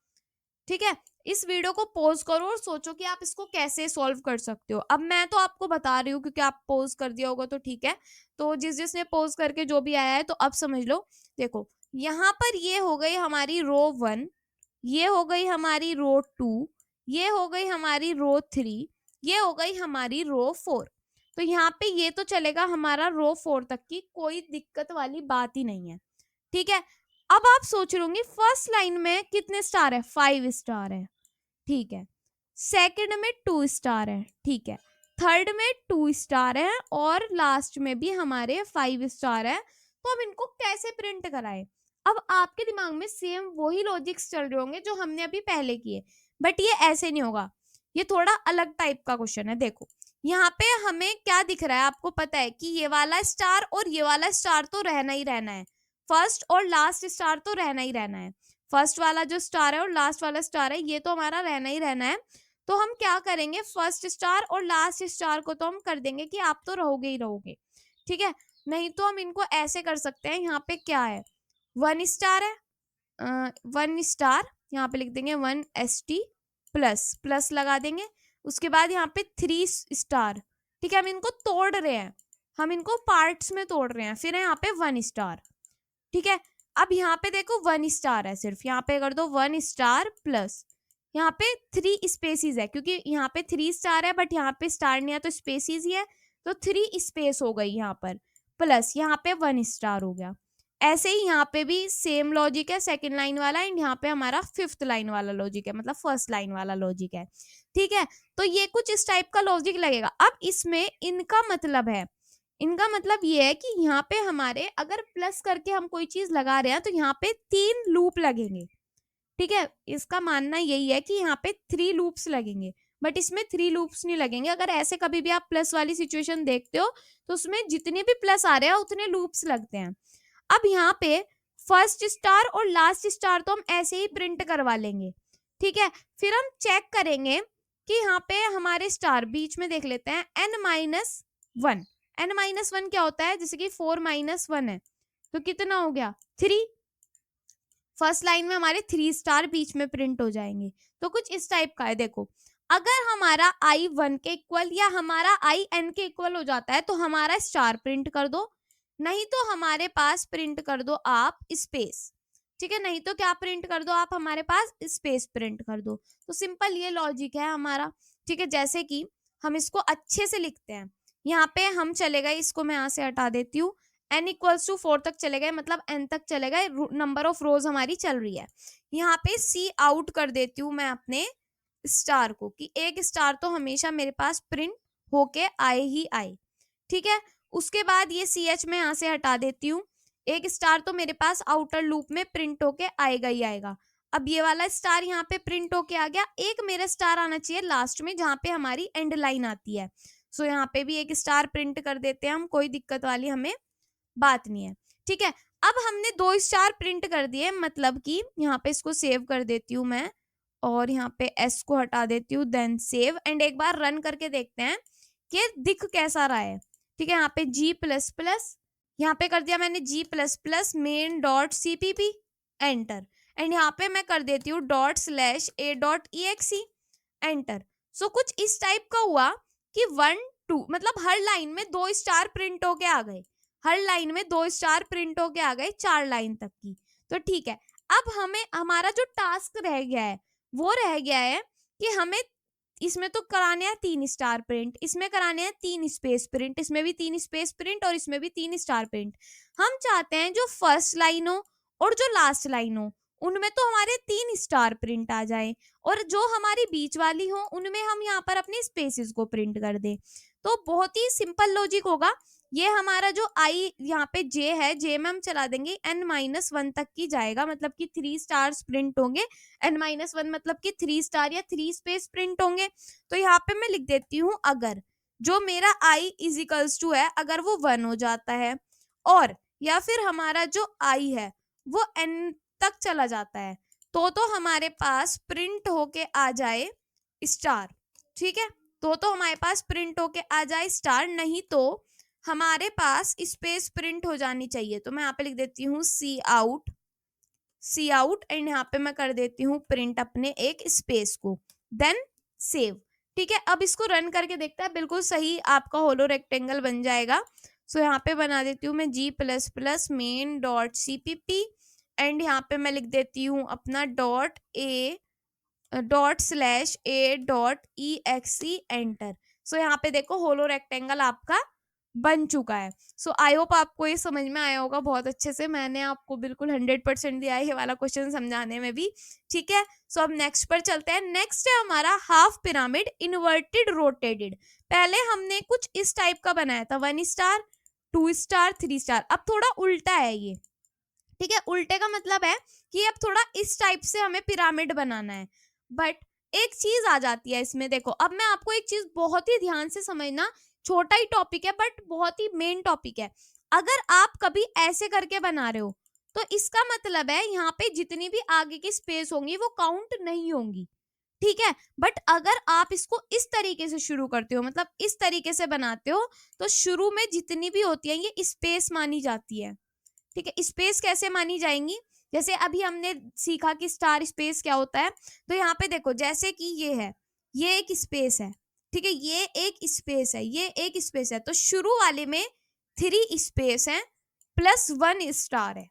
A: ठीक है, इस वीडियो को पॉज करो और सोचो कि आप इसको कैसे सॉल्व कर सकते हो। अब मैं तो आपको बता रही हूँ क्योंकि आप पॉज कर दिया होगा, तो ठीक है। तो जिसने पॉज करके जो भी आया है तो अब समझ लो। देखो, यहाँ पर ये हो गई हमारी रो 1, ये हो गई हमारी रो 2, ये हो गई हमारी रो 3, ये हो गई हमारी रो 4। तो यहाँ पे ये तो चलेगा हमारा रो 4 तक की, कोई दिक्कत वाली बात ही नहीं है। ठीक है, अब आप सोच रहे होंगे फर्स्ट लाइन में कितने स्टार है, 5 स्टार है। ठीक है, सेकंड में 2 स्टार है। ठीक है, थर्ड में 2 स्टार है, और लास्ट में भी हमारे 5 स्टार है। तो अब इनको कैसे प्रिंट कराए। अब आपके दिमाग में सेम वही लॉजिक्स चल रहे होंगे जो हमने अभी पहले किए, बट ये ऐसे नहीं होगा, ये थोड़ा अलग टाइप का क्वेश्चन है। देखो, यहाँ पे हमें क्या दिख रहा है, आपको पता है कि ये वाला स्टार और ये वाला स्टार तो रहना ही रहना है, फर्स्ट और लास्ट स्टार तो रहना ही रहना है। फर्स्ट वाला जो स्टार है और लास्ट वाला स्टार है, ये तो हमारा रहना ही रहना है। तो हम क्या करेंगे, फर्स्ट स्टार और लास्ट स्टार को तो हम कर देंगे कि आप तो रहोगे ही रहोगे। ठीक है, नहीं तो हम इनको ऐसे कर सकते हैं, यहाँ पे क्या है, 1 स्टार है, 1 स्टार यहाँ पे लिख देंगे 1 ST प्लस प्लस लगा देंगे। उसके बाद यहाँ पे 3 स्टार। ठीक है, हम इनको तोड़ रहे हैं, हम इनको पार्ट्स में तोड़ रहे हैं। फिर है यहाँ पे 1 स्टार। ठीक है, अब यहाँ पे देखो 1 स्टार है सिर्फ, यहाँ पे कर दो 1 स्टार प्लस, यहाँ पे 3 स्पेसिस है, क्योंकि यहाँ पे 3 स्टार है बट यहाँ पे स्टार नहीं है तो स्पेसिस ही है, तो 3 स्पेस हो गई यहाँ पर, प्लस यहाँ पे 1 स्टार हो गया। ऐसे ही यहाँ पे भी सेम लॉजिक है, सेकंड लाइन वाला, एंड यहाँ पे हमारा 5th लाइन वाला लॉजिक है, मतलब फर्स्ट लाइन वाला लॉजिक है। ठीक है, तो ये कुछ इस टाइप का लॉजिक लगेगा। अब इसमें इनका मतलब ये है कि यहाँ पे हमारे अगर प्लस करके हम कोई चीज लगा रहे हैं तो यहाँ पे 3 लूप लगेंगे। ठीक है, इसका मानना यही है कि यहाँ पे 3 लूप्स लगेंगे, बट इसमें 3 लूप्स नहीं लगेंगे। अगर ऐसे कभी भी आप प्लस वाली सिचुएशन देखते हो तो उसमें जितने भी प्लस आ रहे हैं उतने लूप्स लगते हैं। अब यहाँ पे फर्स्ट स्टार और लास्ट स्टार तो हम ऐसे ही प्रिंट करवा लेंगे। ठीक है, फिर हम चेक करेंगे कि यहाँ पे हमारे स्टार बीच में देख लेते हैं n-1। n-1 क्या होता है, जैसे कि 4 - 1 है तो कितना हो गया 3। फर्स्ट लाइन में हमारे 3 स्टार बीच में प्रिंट हो जाएंगे। तो कुछ इस टाइप का है। देखो, अगर हमारा आई 1 के इक्वल या हमारा आई n के इक्वल हो जाता है तो हमारा स्टार प्रिंट कर दो, नहीं तो हमारे पास प्रिंट कर दो आप स्पेस। ठीक है, नहीं तो क्या प्रिंट कर दो आप, हमारे पास स्पेस प्रिंट कर दो। तो सिंपल ये लॉजिक है हमारा। ठीक है, जैसे कि हम इसको अच्छे से लिखते हैं। यहाँ पे हम चले गए, इसको मैं यहाँ से हटा देती हूँ, n इक्वल्स टू 4 तक चले गए, मतलब n तक चले गए, नंबर ऑफ रोज हमारी चल रही है। यहाँ पे सी आउट कर देती हूँ मैं अपने स्टार को, कि एक स्टार तो हमेशा मेरे पास प्रिंट होके आए ही आए। ठीक है, उसके बाद ये सी एच में यहाँ से हटा देती हूँ, एक स्टार तो मेरे पास आउटर लूप में प्रिंट होके आएगा ही आएगा। अब ये वाला स्टार यहाँ पे प्रिंट होके आ गया, एक मेरा स्टार आना चाहिए लास्ट में जहाँ पे हमारी एंड लाइन आती है। सो यहाँ पे भी एक स्टार प्रिंट कर देते हैं हम, कोई दिक्कत वाली हमें बात नहीं है। ठीक है, अब हमने 2 स्टार प्रिंट कर दिए, मतलब कि यहाँ पे इसको सेव कर देती हूँ मैं, और यहाँ पे एस को हटा देती हूँ, देन सेव, एंड एक बार रन करके देखते हैं कि दिख कैसा रहा है। ठीक है, यहाँ पे जी प्लस प्लस, यहाँ पे कर दिया मैंने g plus plus main dot cpp, enter, and यहाँ पे मैं कर देती हूँ ./a.exe, एंटर। सो कुछ इस टाइप का हुआ कि 1 2, मतलब हर लाइन में 2 स्टार प्रिंट होके आ गए, हर लाइन में 2 स्टार प्रिंट होके आ गए 4 लाइन तक की। तो ठीक है, अब हमें हमारा जो टास्क रह गया है वो रह गया है कि हमें इसमें तो कराने हैं 3 स्टार प्रिंट, इसमें कराने हैं 3 स्पेस प्रिंट, इसमें भी 3 स्पेस प्रिंट और इसमें भी 3 स्टार प्रिंट। हम चाहते हैं जो फर्स्ट लाइन हो और जो लास्ट लाइन हो उनमें तो हमारे 3 स्टार प्रिंट आ जाए, और जो हमारी बीच वाली हो उनमें हम यहाँ पर अपने स्पेसेस को प्रिंट कर दें। तो बहुत ही सिंपल लॉजिक होगा। ये हमारा जो आई यहाँ पे जे है, जे में हम चला देंगे n-1 तक की जाएगा, मतलब कि 3 स्टार्स प्रिंट होंगे, n-1 मतलब कि 3 स्टार या 3 स्पेस प्रिंट होंगे। तो यहाँ पे मैं लिख देती हूँ, अगर जो मेरा i इजिकल्स टू है अगर वो 1 हो जाता है, और या फिर हमारा जो i है वो n तक चला जाता है, तो हमारे पास प्रिंट होके आ जाए स्टार। ठीक है, तो हमारे पास प्रिंट होके आ जाए स्टार, नहीं तो हमारे पास स्पेस प्रिंट हो जानी चाहिए। तो मैं यहाँ पे लिख देती हूँ सी आउट, एंड यहाँ पे मैं कर देती हूँ प्रिंट अपने एक स्पेस को, देन सेव। ठीक है, अब इसको रन करके देखता है, बिल्कुल सही आपका होलो रेक्टेंगल बन जाएगा। सो यहाँ पे बना देती हूँ मैं g plus plus main dot cpp, and यहाँ पे मैं लिख देती हूँ अपना ./a.exe, एंटर। सो यहाँ पे देखो होलो रेक्टेंगल आपका बन चुका है। सो आई होप आपको ये समझ में आया होगा बहुत अच्छे से। मैंने आपको बिल्कुल 100% दिया है ये वाला क्वेश्चन समझाने में भी। ठीक है, सो अब नेक्स्ट पर चलते हैं। नेक्स्ट है हमारा हाफ पिरामिड इन्वर्टेड रोटेटेड। पहले हमने कुछ इस टाइप का बनाया था, 1 स्टार 2 स्टार 3 स्टार। अब थोड़ा उल्टा है ये। ठीक है, उल्टे का मतलब है कि अब थोड़ा इस टाइप से हमें पिरामिड बनाना है। बट एक चीज आ जाती है इसमें, देखो अब मैं आपको एक चीज बहुत ही ध्यान से समझना, छोटा ही टॉपिक है बट बहुत ही मेन टॉपिक है। अगर आप कभी ऐसे करके बना रहे हो तो इसका मतलब है यहाँ पे जितनी भी आगे की स्पेस होंगी वो काउंट नहीं होंगी। ठीक है, बट अगर आप इसको इस तरीके से शुरू करते हो, मतलब इस तरीके से बनाते हो, तो शुरू में जितनी भी होती है ये स्पेस मानी जाती है। ठीक है, स्पेस कैसे मानी जाएंगी, जैसे अभी हमने सीखा कि स्टार स्पेस क्या होता है। तो यहाँ पे देखो, जैसे कि ये है, ये एक स्पेस है। ठीक है, ये एक स्पेस है, ये एक स्पेस है, तो शुरू वाले में 3 स्पेस है प्लस 1 स्टार है।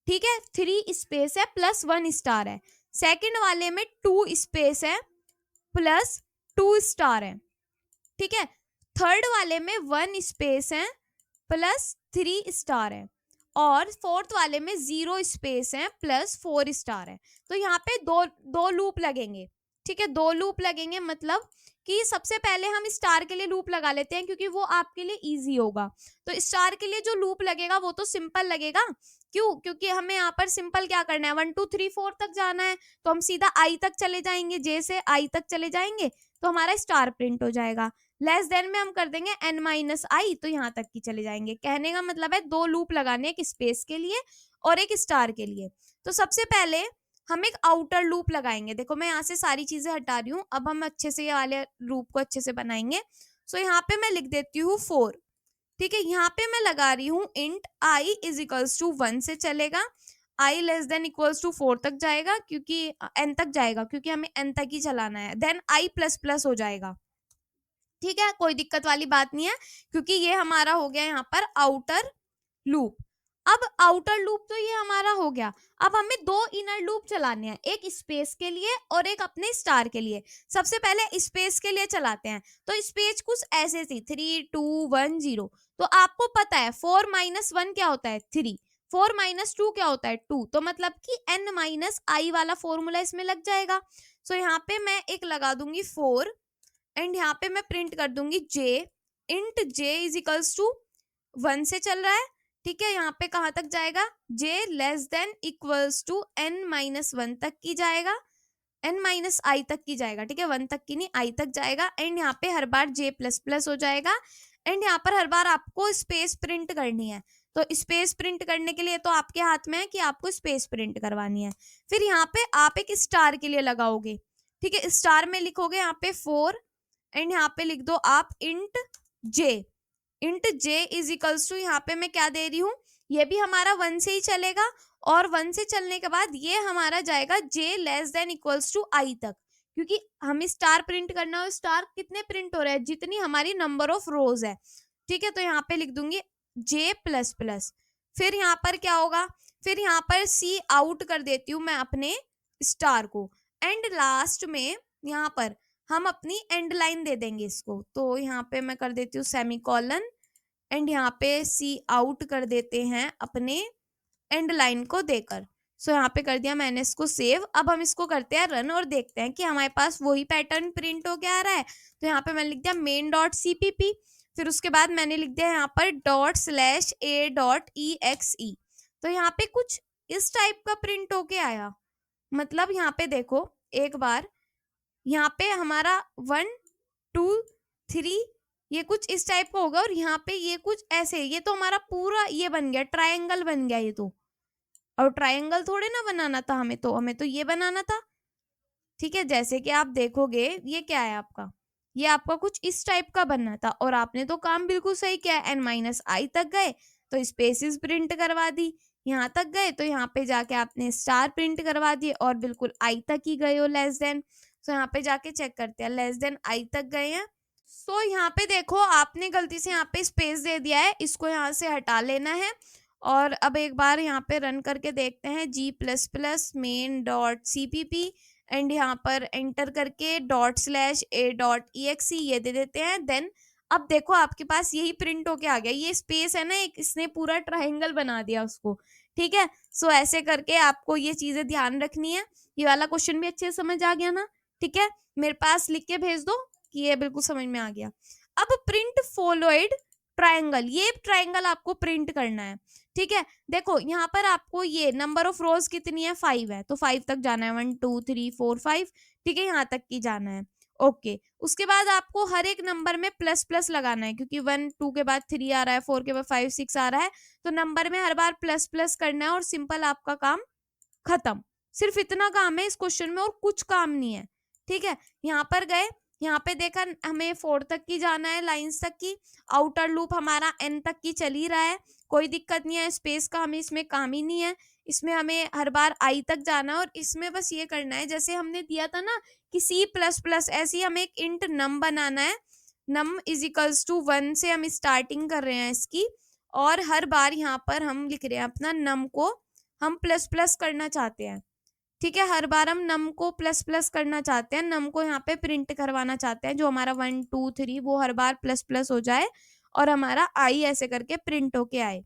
A: ठीक है, 3 स्पेस है प्लस 1 स्टार है। सेकंड वाले में 2 स्पेस है प्लस 2 स्टार है। ठीक है, थर्ड वाले में 1 स्पेस है प्लस 3 स्टार है, और फोर्थ वाले में 0 स्पेस है प्लस 4 स्टार है। तो यहाँ पे दो लूप लगेंगे। ठीक है, 2 लूप लगेंगे, मतलब कि सबसे पहले हम स्टार के लिए लूप लगा लेते हैं क्योंकि वो आपके लिए इजी होगा। तो स्टार के लिए जो लूप लगेगा वो तो सिंपल लगेगा, क्यों, क्योंकि हमें यहाँ पर सिंपल क्या करना है, 1 2 3 4 तक जाना है, तो हम सीधा आई तक चले जाएंगे, जे से आई तक चले जाएंगे तो हमारा स्टार प्रिंट हो जाएगा। लेस देन में हम कर देंगे n-i, तो यहाँ तक की चले जाएंगे। कहने का मतलब है 2 लूप लगाने, एक स्पेस के लिए और एक स्टार के लिए। तो सबसे पहले हम एक आउटर लूप लगाएंगे। देखो मैं यहाँ से सारी चीजें हटा रही हूँ, अब हम अच्छे से ये वाले लूप को अच्छे से बनाएंगे। सो यहाँ पे मैं लिख देती हूँ 4। ठीक है, यहाँ पे मैं लगा रही हूँ इंट i = 1 से चलेगा, i less than equals to 4 तक जाएगा, क्योंकि n तक जाएगा, क्योंकि हमें n तक ही चलाना है, देन i प्लस प्लस हो जाएगा। ठीक है, कोई दिक्कत वाली बात नहीं है, क्योंकि ये हमारा हो गया यहाँ पर आउटर लूप। अब आउटर लूप तो ये हमारा हो गया, अब हमें दो इनर लूप चलाने हैं, एक स्पेस के लिए और एक अपने स्टार के लिए। सबसे पहले स्पेस के लिए चलाते हैं, तो स्पेस कुछ ऐसे थी 3 2 1 0। तो आपको पता है 4 माइनस 1 क्या होता है 3, 4 माइनस 2 क्या होता है 2, तो मतलब कि n माइनस आई वाला फॉर्मूला इसमें लग जाएगा। सो यहाँ पे मैं एक लगा दूंगी 4 एंड यहाँ पे मैं प्रिंट कर दूंगी j, int j is equals to 1 से चल रहा है। ठीक है, यहाँ पे कहाँ तक जाएगा, j less than equals to n minus 1 तक की जाएगा, n माइनस आई तक की जाएगा। ठीक है, 1 तक की नहीं, i तक जाएगा, एंड यहाँ पे हर बार j प्लस प्लस हो जाएगा, एंड यहाँ पर हर बार आपको स्पेस प्रिंट करनी है। तो स्पेस प्रिंट करने के लिए तो आपके हाथ में है कि आपको स्पेस प्रिंट करवानी है। फिर यहाँ पे आप एक स्टार के लिए लगाओगे। ठीक है, स्टार में लिखोगे यहाँ पे 4 एंड यहाँ पे लिख दो आप int j is equals to, यहाँ पे मैं क्या दे रही हूँ, ये भी हमारा 1 से ही चलेगा, और 1 से चलने के बाद ये हमारा जाएगा j less than equals to i तक, क्योंकि हमें स्टार प्रिंट करना है, स्टार कितने प्रिंट हो रहे हैं, जितनी हमारी नंबर ऑफ रोज है। ठीक है, तो यहाँ पे लिख दूंगी j प्लस प्लस। फिर यहाँ पर क्या होगा, फिर यहाँ पर c आउट कर देती हूँ मैं अपने स्टार को, एंड लास्ट में यहाँ पर हम अपनी एंड लाइन दे देंगे इसको। तो यहाँ पे मैं कर देती हूँ सेमीकोलन, एंड यहाँ पे सी आउट कर देते हैं अपने एंड लाइन को देकर। सो यहाँ पे कर दिया मैंने इसको सेव। अब हम इसको करते हैं रन और देखते हैं कि हमारे पास वही पैटर्न प्रिंट हो के आ रहा है। तो यहाँ पे मैंने लिख दिया मेन डॉट cpp, फिर उसके बाद मैंने लिख दिया यहाँ पर ./a.exe। तो यहाँ पे कुछ इस टाइप का प्रिंट होके आया, मतलब यहाँ पे देखो एक बार, यहाँ पे हमारा 1 2 3 ये कुछ इस टाइप का होगा, और यहाँ पे ये कुछ ऐसे, ये तो हमारा पूरा ये बन गया, ट्रायंगल बन गया ये तो। और ट्रायंगल थोड़े ना बनाना था हमें तो ये बनाना था। ठीक है, जैसे कि आप देखोगे ये क्या है आपका, ये आपका कुछ इस टाइप का बनना था, और आपने तो काम बिल्कुल सही किया, n माइनस आई तक गए तो स्पेसिस प्रिंट करवा दी, यहाँ तक गए तो यहाँ पे जाके आपने स्टार प्रिंट करवा दिए, और बिल्कुल आई तक ही गए हो लेस देन। सो यहाँ पे जाके चेक करते हैं, लेस देन आई तक गए हैं। सो यहाँ पे देखो आपने गलती से यहाँ पे स्पेस दे दिया है, इसको यहाँ से हटा लेना है। और अब एक बार यहाँ पे रन करके देखते हैं g plus plus main dot cpp, and यहाँ पर एंटर करके ./a.exe ये दे देते हैं। देन अब देखो आपके पास यही प्रिंट होके आ गया, ये स्पेस है ना एक, इसने पूरा ट्रायंगल बना दिया उसको। ठीक है, सो ऐसे करके आपको ये चीजें ध्यान रखनी है। ये वाला क्वेश्चन भी अच्छे से समझ आ गया ना। ठीक है, मेरे पास लिख के भेज दो कि ये बिल्कुल समझ में आ गया। अब प्रिंट फॉलोइड ट्रायंगल, ये ट्रायंगल आपको प्रिंट करना है। ठीक है, देखो यहाँ पर आपको ये नंबर ऑफ रोज कितनी है 5 है, तो 5 तक जाना है, 1 2 3 4 5। ठीक है, यहाँ तक की जाना है। ओके, उसके बाद आपको हर एक नंबर में प्लस प्लस लगाना है, क्योंकि 1 2 के बाद 3 आ रहा है, 4 के बाद 5 6 आ रहा है, तो नंबर में हर बार प्लस प्लस करना है, और सिंपल आपका काम खत्म। सिर्फ इतना काम है इस क्वेश्चन में, और कुछ काम नहीं है। ठीक है, यहाँ पर गए, यहाँ पे देखा हमें 4 तक की जाना है, लाइंस तक की, आउटर लूप हमारा n तक की चल ही रहा है, कोई दिक्कत नहीं है, स्पेस का हमें इसमें काम ही नहीं है, इसमें हमें हर बार i तक जाना है, और इसमें बस ये करना है जैसे हमने दिया था ना कि c प्लस प्लस, ऐसे ही हमें एक इंट नम बनाना है, नम इज इक्वल्स टू 1 से हम स्टार्टिंग कर रहे हैं इसकी, और हर बार यहाँ पर हम लिख रहे हैं अपना नम को हम प्लस प्लस करना चाहते हैं। ठीक है, हर बार हम नम को प्लस प्लस करना चाहते हैं, नम को यहाँ पे प्रिंट करवाना चाहते हैं, जो हमारा 1 2 3 वो हर बार प्लस प्लस हो जाए, और हमारा आई ऐसे करके प्रिंट होके आए।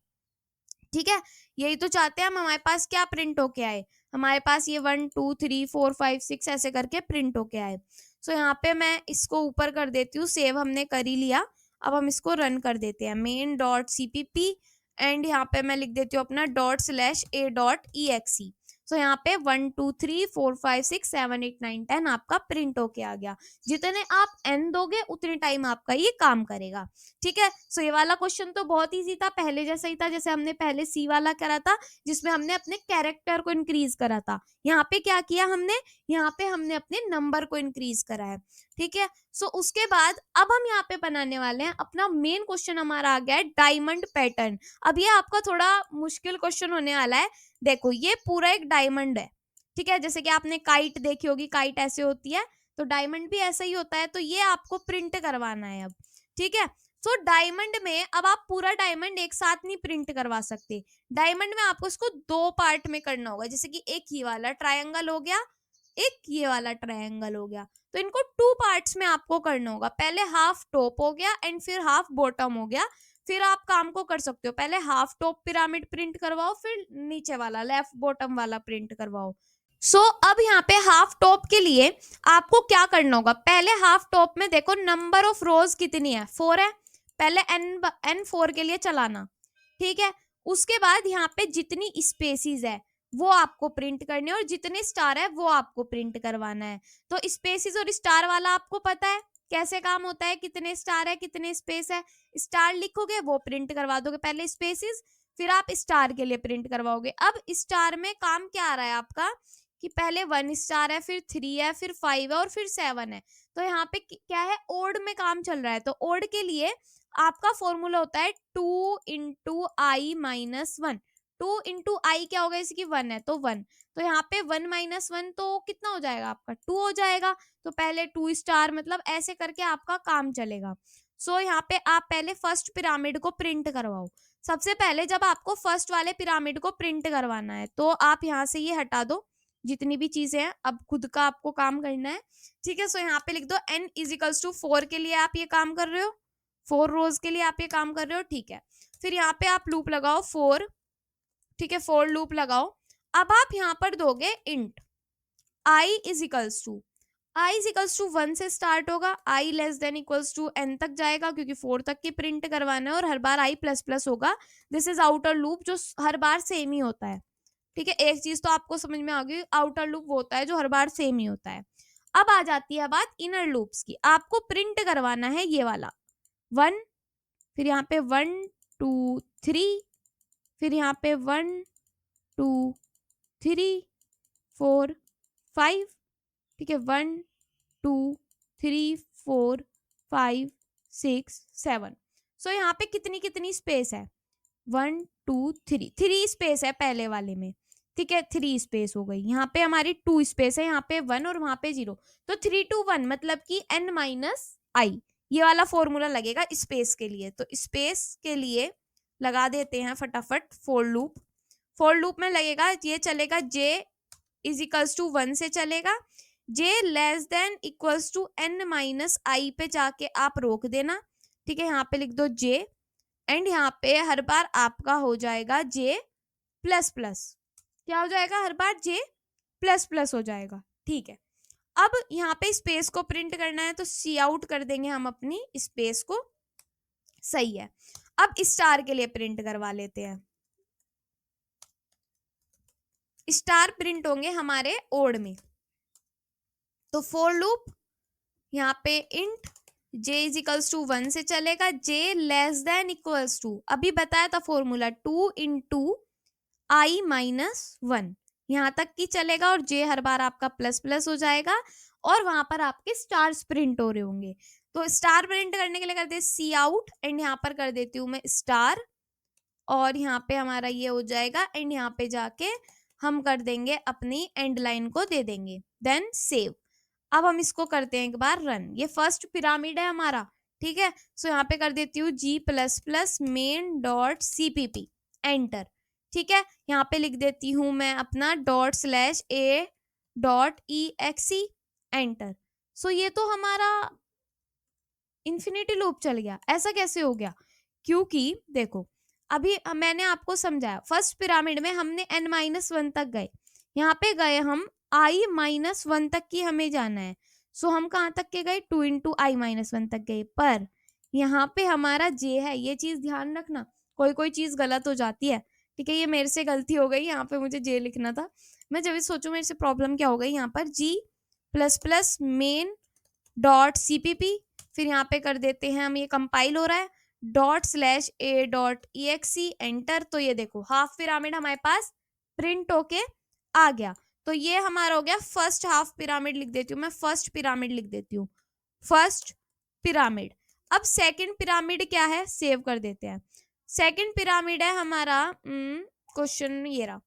A: ठीक है, यही तो चाहते हैं हम, हमारे पास क्या प्रिंट होके आए, हमारे पास ये 1 2 3 4 5 6 ऐसे करके प्रिंट होके आए। सो यहाँ पे मैं इसको ऊपर कर देती हूँ, सेव हमने कर ही लिया। अब हम इसको रन कर देते हैं, मेन डॉट cpp, एंड यहाँ पे मैं लिख देती हूँ अपना ./a.exe। सो यहाँ पे 1 2 3 4 5 6 7 8 9 10 आपका प्रिंट होके आ गया। जितने आप n दोगे उतने टाइम आपका ये काम करेगा। ठीक है, सो ये वाला क्वेश्चन तो बहुत इजी था, पहले जैसा ही था जैसे हमने पहले सी वाला करा था, जिसमें हमने अपने कैरेक्टर को इंक्रीज करा था। यहाँ पे क्या किया हमने, यहाँ पे हमने अपने नंबर को इंक्रीज करा है। ठीक है, सो उसके बाद अब हम यहाँ पे बनाने वाले हैं अपना मेन क्वेश्चन, हमारा आ गया है डायमंड पैटर्न। अब ये आपका थोड़ा मुश्किल क्वेश्चन होने वाला है, देखो ये पूरा एक डायमंड है, ठीक है, जैसे कि आपने काइट देखी होगी, काइट ऐसे होती है, तो डायमंड भी ऐसा ही होता है। तो ये आपको प्रिंट करवाना है अब, ठीक है। तो डायमंड में अब आप पूरा डायमंड एक साथ नहीं प्रिंट करवा सकते, डायमंड में आपको इसको दो पार्ट में करना होगा। जैसे कि एक ये वाला ट्रायंगल हो गया, एक ये वाला ट्रायंगल हो गया, तो इनको टू पार्ट्स में आपको करना होगा। पहले हाफ टॉप हो गया एंड फिर हाफ बॉटम हो गया। फिर आप काम को कर सकते हो, पहले हाफ टॉप पिरामिड प्रिंट करवाओ, फिर नीचे वाला लेफ्ट बॉटम वाला प्रिंट करवाओ। अब यहाँ पे हाफ टॉप के लिए आपको क्या करना होगा, पहले हाफ टॉप में देखो नंबर ऑफ रोज कितनी है, 4 है, पहले n4 के लिए चलाना, ठीक है। उसके बाद यहाँ पे जितनी स्पेसीज है वो आपको प्रिंट करने, और जितने स्टार है वो आपको प्रिंट करवाना है। तो स्पेसीज और स्टार वाला आपको पता है कैसे काम होता है, कितने स्टार है कितने स्पेस है, स्टार लिखोगे वो प्रिंट करवा दोगे पहले स्पेसीज, फिर आप स्टार के लिए प्रिंट करवाओगे। अब स्टार में काम क्या आ रहा है आपका कि पहले 1 स्टार है, फिर 3 है, फिर 5 है और फिर 7 है। तो यहाँ पे क्या है, ओड में काम चल रहा है, तो ओड के लिए आपका फॉर्मूला होता है 2 इंटू आई माइनस 1। 2 इंटू आई क्या होगा, इसकी 1 है तो 1, तो यहाँ पे 1 माइनस 1 तो कितना हो जाएगा आपका 2 हो जाएगा। तो पहले 2 स्टार, मतलब ऐसे करके आपका काम चलेगा। यहाँ पे आप पहले फर्स्ट पिरामिड को प्रिंट करवाओ। सबसे पहले जब आपको फर्स्ट वाले पिरामिड को प्रिंट करवाना है तो आप यहाँ से ये हटा दो जितनी भी चीजें हैं, अब खुद का आपको काम करना है, ठीक है। यहाँ पे लिख दो n इजिकल्स टू 4 के लिए आप ये काम कर रहे हो, 4 रोज के लिए आप ये काम कर रहे हो, ठीक है। फिर यहाँ पे आप लूप लगाओ 4, ठीक है, 4 लूप लगाओ। अब आप यहाँ पर दोगे int i is equals to, i is equals to 1 से स्टार्ट होगा, i less than equals to n तक जाएगा क्योंकि 4 तक की प्रिंट करवाना है, और हर बार i प्लस प्लस होगा। दिस इज आउटर लूप जो हर बार सेम ही होता है, ठीक है। एक चीज तो आपको समझ में आ गई, आउटर लूप वो होता है जो हर बार सेम ही होता है। अब आ जाती है बात इनर लूप्स की, आपको प्रिंट करवाना है ये वाला 1, फिर यहाँ पे 1 2 3, फिर यहाँ पे 1 2 3 4 5, ठीक है, 1 2 3 4 5 6 7। यहाँ पे कितनी कितनी स्पेस है, 1 2 3, 3 स्पेस है पहले वाले में, ठीक है, 3 स्पेस हो गई। यहाँ पे हमारी 2 स्पेस है, यहाँ पे 1 और वहां पे 0, तो 3 2 1 मतलब कि n माइनस आई, ये वाला फॉर्मूला लगेगा स्पेस के लिए। तो स्पेस के लिए लगा देते हैं फटाफट फॉर लूप। फॉर लूप में लगेगा, ये चलेगा j इज इक्वल्स टू 1 से चलेगा, j less than equals to n minus i पे जाके आप रोक देना, ठीक है। यहाँ पे लिख दो j, एंड यहाँ पे हर बार आपका हो जाएगा j प्लस प्लस, क्या हो जाएगा, हर बार j प्लस प्लस हो जाएगा, ठीक है। अब यहाँ पे स्पेस को प्रिंट करना है तो सी आउट कर देंगे हम अपनी स्पेस को, सही है। अब स्टार के लिए प्रिंट करवा लेते हैं, स्टार प्रिंट होंगे हमारे ओड में। तो फॉर लूप यहाँ पे int j is equals to 1 से चलेगा, j less than equals to, अभी बताया था फॉर्मूला 2 इंटू आई माइनस 1, यहाँ तक की चलेगा, और j हर बार आपका प्लस प्लस हो जाएगा, और वहां पर आपके स्टार्स प्रिंट हो रहे होंगे। तो स्टार प्रिंट करने के लिए करते हैं सी आउट, एंड यहाँ पर कर देती हूँ मैं स्टार, और यहाँ पे हमारा ये हो जाएगा, एंड यहाँ पे जाके हम कर देंगे अपनी एंड लाइन को दे देंगे, देन सेव। अब हम इसको करते हैं एक बार रन, ये फर्स्ट पिरामिड है हमारा, ठीक है। यहाँ पे कर देती हूँ g plus plus main dot cpp enter, ठीक है। यहाँ पे लिख देती हूँ मैं अपना ./a .exe एंटर। ये तो हमारा इन्फिनिटी लूप चल गया। ऐसा कैसे हो गया, क्योंकि देखो अभी मैंने आपको समझाया, फर्स्ट पिरामिड में हमने n-1 तक गए, यहाँ पे गए हम i-1 तक की हमें जाना है। हम कहाँ तक के गए, 2 इंटू i-1 तक गए, पर यहाँ पे हमारा j है, ये चीज ध्यान रखना, कोई चीज गलत हो जाती है, ठीक है। ये मेरे से गलती हो गई, यहाँ पे मुझे j लिखना था, मैं जब सोचू मेरे से प्रॉब्लम क्या हो गई, यहाँ पर g plus plus main dot cpp, फिर यहाँ पे कर देते हैं हम, ये कंपाइल हो रहा है ./a.exe एंटर। तो ये देखो हाफ पिरामिड हमारे पास प्रिंट होके आ गया। तो ये हमारा हो गया फर्स्ट हाफ पिरामिड, लिख देती हूँ मैं फर्स्ट पिरामिड, लिख देती हूँ फर्स्ट पिरामिड। अब सेकंड पिरामिड क्या है, सेव कर देते हैं। सेकंड पिरामिड है हमारा क्वेश्चन ये रहा,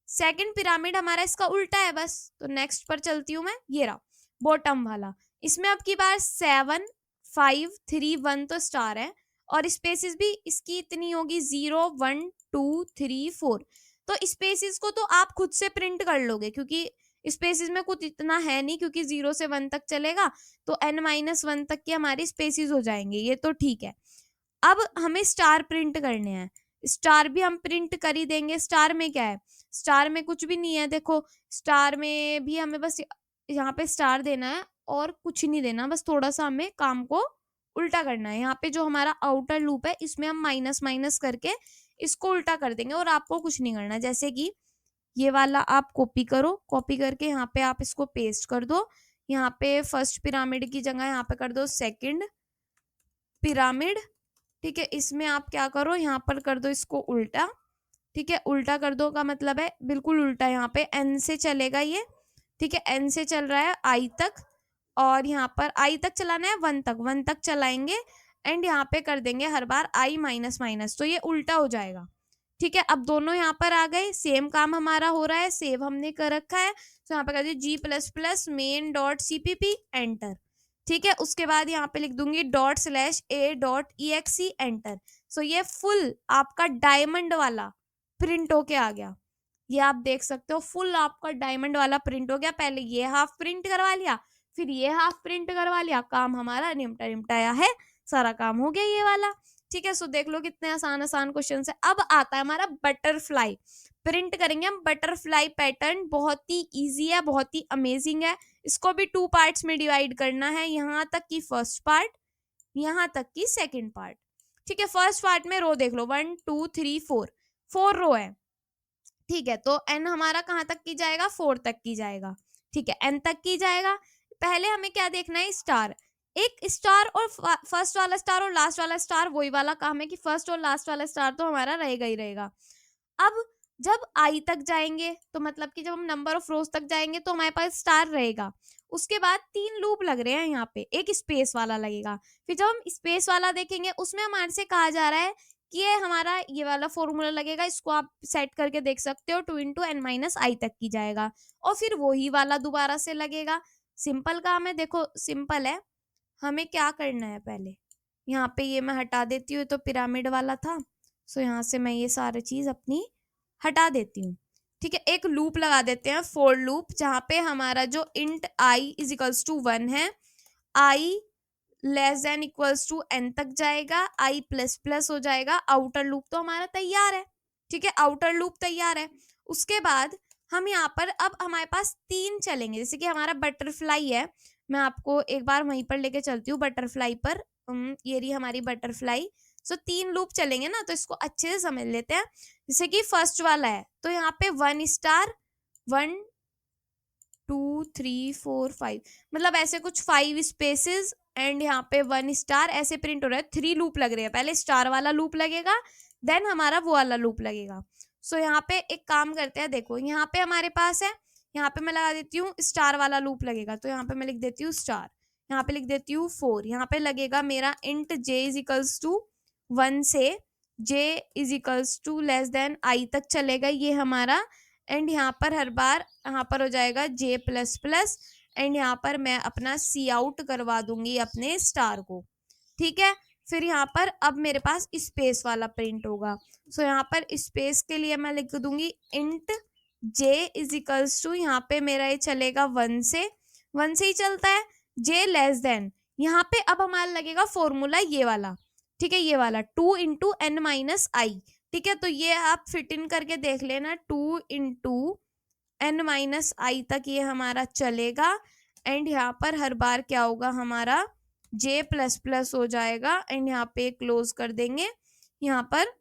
A: सेकंड पिरामिड हमारा इसका उल्टा है बस। तो नेक्स्ट पर चलती हूँ मैं, ये रहा बॉटम वाला। इसमें अब की बार 7 5 3 1 तो स्टार है, और स्पेसिस भी इसकी इतनी होगी 0 1 2 3 4। तो स्पेसिस को तो आप खुद से प्रिंट कर लोगे, क्योंकि स्पेसिस में कुछ इतना है नहीं, क्योंकि 0 से 1 तक चलेगा, तो n-1 तक के हमारे स्पेसिस हो जाएंगे, ये तो ठीक है। अब हमें स्टार प्रिंट करने हैं। स्टार भी हम प्रिंट कर ही देंगे। स्टार में क्या है, स्टार में कुछ भी नहीं है, देखो स्टार में भी हमें बस यहाँ पे स्टार देना है और कुछ नहीं देना, बस थोड़ा सा हमें काम को उल्टा करना है। यहाँ पे जो हमारा आउटर लूप है इसमें हम माइनस माइनस करके इसको उल्टा कर देंगे, और आपको कुछ नहीं करना। जैसे कि ये वाला आप कॉपी करो, कॉपी करके यहाँ पे आप इसको पेस्ट कर दो। यहाँ पे फर्स्ट पिरामिड की जगह यहाँ पे कर दो सेकंड पिरामिड, ठीक है। इसमें आप क्या करो, यहाँ पर कर दो इसको उल्टा, ठीक है। उल्टा कर दो का मतलब है बिल्कुल उल्टा। यहाँ पे n से चलेगा ये, ठीक है, n से चल रहा है i तक, और यहाँ पर i तक चलाना है 1 तक चलाएंगे, एंड यहाँ पे कर देंगे हर बार i माइनस माइनस, तो ये उल्टा हो जाएगा, ठीक है। अब दोनों यहाँ पर आ गए, सेम काम हमारा हो रहा है, सेव हमने कर रखा है। तो यहाँ पे कर दीजिए g++main.cpp एंटर, ठीक है। उसके बाद यहाँ पे लिख दूंगी ./a.exe एंटर। सो ये फुल आपका डायमंड वाला प्रिंट होके आ गया। ये आप देख सकते हो, फुल आपका डायमंड वाला प्रिंट हो गया। पहले ये हाफ प्रिंट करवा लिया, फिर ये हाफ प्रिंट करवा लिया, काम हमारा निपटाया है, सारा काम हो गया ये वाला, ठीक है। सो देख लो कितने आसान आसान क्वेश्चन है। अब आता है हमारा बटरफ्लाई, प्रिंट करेंगे हम बटरफ्लाई पैटर्न। बहुत ही इजी है, बहुत ही अमेजिंग है। इसको भी 2 पार्ट्स में डिवाइड करना है, यहाँ तक की फर्स्ट पार्ट, यहाँ तक की सेकंड पार्ट, ठीक है। फर्स्ट पार्ट में रो देख लो 1 2 3 4 रो है, ठीक है। तो n हमारा कहाँ तक की जाएगा, 4 तक की जाएगा, ठीक है, n तक की जाएगा। पहले हमें क्या देखना है, स्टार। एक स्टार और फर्स्ट वाला स्टार और लास्ट वाला स्टार, वही वाला काम है कि फर्स्ट और लास्ट वाला स्टार तो हमारा रहेगा ही रहेगा। अब जब i तक जाएंगे, तो मतलब कि जब हम नंबर ऑफ रोज तक जाएंगे तो हमारे पास स्टार रहेगा। उसके बाद 3 लूप लग रहे हैं यहाँ पे, एक स्पेस वाला लगेगा। फिर जब हम स्पेस वाला देखेंगे उसमें हमारे से कहा जा रहा है कि ये हमारा ये वाला फॉर्मूला लगेगा, इसको आप सेट करके देख सकते हो, 2 × n-i तक की जाएगा, और फिर वही वाला दोबारा से लगेगा। सिंपल काम है, देखो सिंपल है। हमें क्या करना है, पहले यहाँ पे ये मैं हटा देती हूँ, तो पिरामिड वाला था, सो यहाँ से मैं ये सारी चीज अपनी हटा देती हूँ, ठीक है। एक लूप लगा देते हैं, फॉर लूप, जहाँ पे हमारा जो इंट i = 1 है, i < n तक जाएगा, i++ हो जाएगा। आउटर लूप तो हमारा तैयार है, ठीक है, आउटर लूप तैयार है। उसके बाद हम यहाँ पर अब हमारे पास 3 चलेंगे, जैसे कि हमारा बटरफ्लाई है, मैं आपको एक बार वहीं पर लेके चलती हूँ बटरफ्लाई पर। ये रही हमारी बटरफ्लाई। सो 3 लूप चलेंगे ना, तो इसको अच्छे से समझ लेते हैं। जैसे कि फर्स्ट वाला है, तो यहाँ पे 1 स्टार 1 2 3 4 5, मतलब ऐसे कुछ 5 स्पेसेस, एंड यहाँ पे 1 स्टार ऐसे प्रिंट हो रहा है। 3 लूप लग रहे हैं, पहले स्टार वाला लूप लगेगा, देन हमारा वो वाला लूप लगेगा। सो यहाँ पे एक काम करते हैं, देखो यहाँ पे हमारे पास है, यहाँ पे मैं लगा देती हूँ स्टार वाला लूप लगेगा, तो यहाँ पे मैं लिख देती हूँ स्टार, यहाँ पे लिख देती हूँ 4। यहाँ पे लगेगा मेरा इंट j = 1 से j = i तक चलेगा ये हमारा, एंड यहाँ पर हर बार यहाँ पर हो जाएगा j++, एंड यहाँ पर मैं अपना सी आउट करवा दूंगी अपने स्टार को, ठीक है। फिर यहाँ पर अब मेरे पास स्पेस वाला प्रिंट होगा। सो यहाँ पर स्पेस के लिए मैं लिख दूंगी इंट j = यहाँ पे मेरा ये चलेगा 1 से ही चलता है, j <, यहाँ पे अब हमारा लगेगा फॉर्मूला ये वाला, ठीक है, ये वाला 2 × n-i, ठीक है। तो ये आप फिट इन करके देख लेना, 2 × n-i तक ये हमारा चलेगा, एंड यहाँ पर हर बार क्या होगा, हमारा j++ हो जाएगा, एंड यहाँ पे क्लोज कर देंगे, यहाँ पर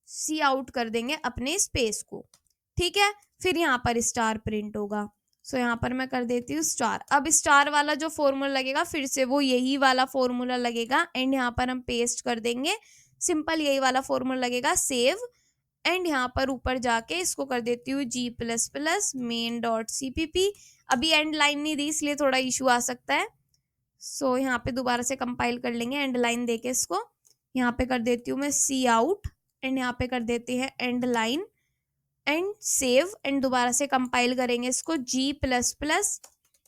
A: सी आउट कर देंगे अपने स्पेस को, ठीक है। फिर यहाँ पर स्टार प्रिंट होगा। सो यहाँ पर मैं कर देती हूँ स्टार। अब स्टार वाला जो फॉर्मूला लगेगा फिर से वो यही वाला फॉर्मूला लगेगा, एंड यहाँ पर हम पेस्ट कर देंगे, सिंपल यही वाला फॉर्मूला लगेगा, सेव, एंड यहाँ पर ऊपर जाके इसको कर देती हूँ g++ main.cpp। अभी एंड लाइन नहीं दी इसलिए थोड़ा इशू आ सकता है, सो यहाँ पे दोबारा से कंपाइल कर लेंगे एंड लाइन देके इसको। यहाँ पे कर देती हूँ मैं सी आउट, एंड यहाँ पे कर देते हैं and line, and save, and दोबारा से कंपाइल करेंगे इसको g plus plus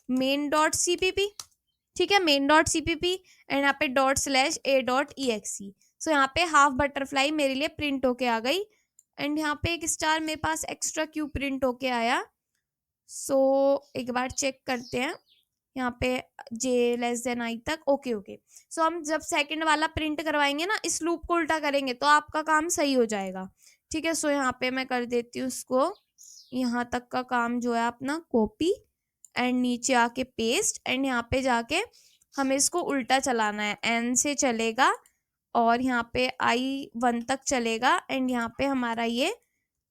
A: main dot cpp, ठीक है, मेन डॉट cpp, एंड यहाँ पे dot slash a dot exe। सो यहाँ पे हाफ बटरफ्लाई मेरे लिए प्रिंट होके आ गई, एंड यहाँ पे एक स्टार मेरे पास एक्स्ट्रा क्यों प्रिंट होके आया। सो एक बार चेक करते हैं यहाँ पे जे लेस देन आई तक, ओके ओके। सो हम जब सेकंड वाला प्रिंट करवाएंगे ना, इस लूप को उल्टा करेंगे तो आपका काम सही हो जाएगा, ठीक है। सो यहाँ पे मैं कर देती हूँ उसको, यहाँ तक का काम जो है अपना कॉपी, एंड नीचे आके पेस्ट, एंड यहाँ पे जाके हमें इसको उल्टा चलाना है, एन से चलेगा और यहाँ पे i1 तक चलेगा, एंड यहाँ पे हमारा ये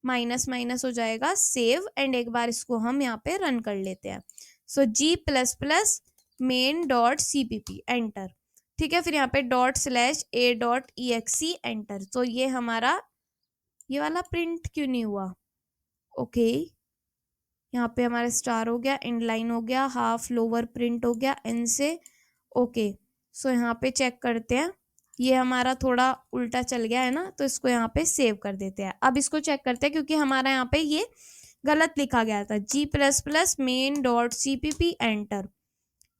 A: माइनस माइनस हो जाएगा, सेव, एंड एक बार इसको हम यहाँ पे रन कर लेते हैं। सो g plus plus main dot cpp, enter, ठीक है। फिर यहाँ पे dot slash a dot exe, enter. तो ये हमारा ये वाला प्रिंट क्यों नहीं हुआ, ओके यहाँ पे हमारा स्टार हो गया, एंड लाइन हो गया, हाफ लोअर प्रिंट हो गया एन से, ओके। सो यहाँ पे चेक करते हैं, ये हमारा थोड़ा उल्टा चल गया है ना, तो इसको यहाँ पे सेव कर देते हैं। अब इसको चेक करते हैं क्योंकि हमारा यहाँ पे ये गलत लिखा गया था, g plus plus main dot cpp, enter,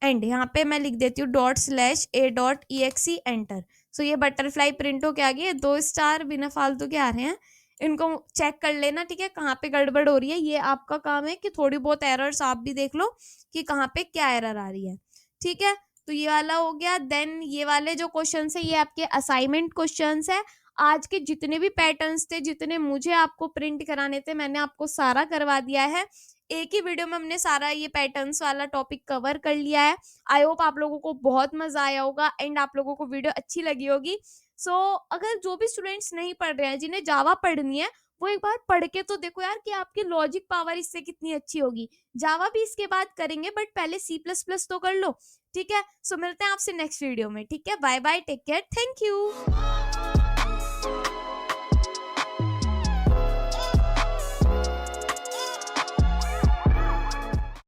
A: and यहाँ पे मैं लिख देती हूँ dot slash a dot exe, enter. So ये बटरफ्लाई प्रिंट हो के आ गई, 2 स्टार बिना फालतू के आ रहे हैं, इनको चेक कर लेना, ठीक है, कहाँ पे गड़बड़ हो रही है। ये आपका काम है कि थोड़ी बहुत एरर्स आप भी देख लो कि कहाँ पे क्या एरर आ रही है, ठीक है। तो ये वाला हो गया। देन ये वाले जो क्वेश्चंस है ये आपके असाइनमेंट क्वेश्चंस है। आज के जितने भी पैटर्न्स थे, जितने मुझे आपको प्रिंट कराने थे, मैंने आपको सारा करवा दिया है। एक ही वीडियो में हमने सारा ये पैटर्न्स वाला टॉपिक कवर कर लिया है। आई होप आप लोगों को बहुत मजा आया होगा एंड आप लोगों को वीडियो अच्छी लगी होगी। सो अगर जो भी स्टूडेंट्स नहीं पढ़ रहे हैं, जिन्हें जावा पढ़नी है, वो एक बार पढ़ के तो देखो यार कि आपकी लॉजिक पावर इससे कितनी अच्छी होगी। जावा भी इसके बाद करेंगे, बट पहले सी प्लस प्लस तो कर लो, ठीक है। सो मिलते हैं आपसे नेक्स्ट वीडियो में, ठीक है। Bye bye, take care, thank you.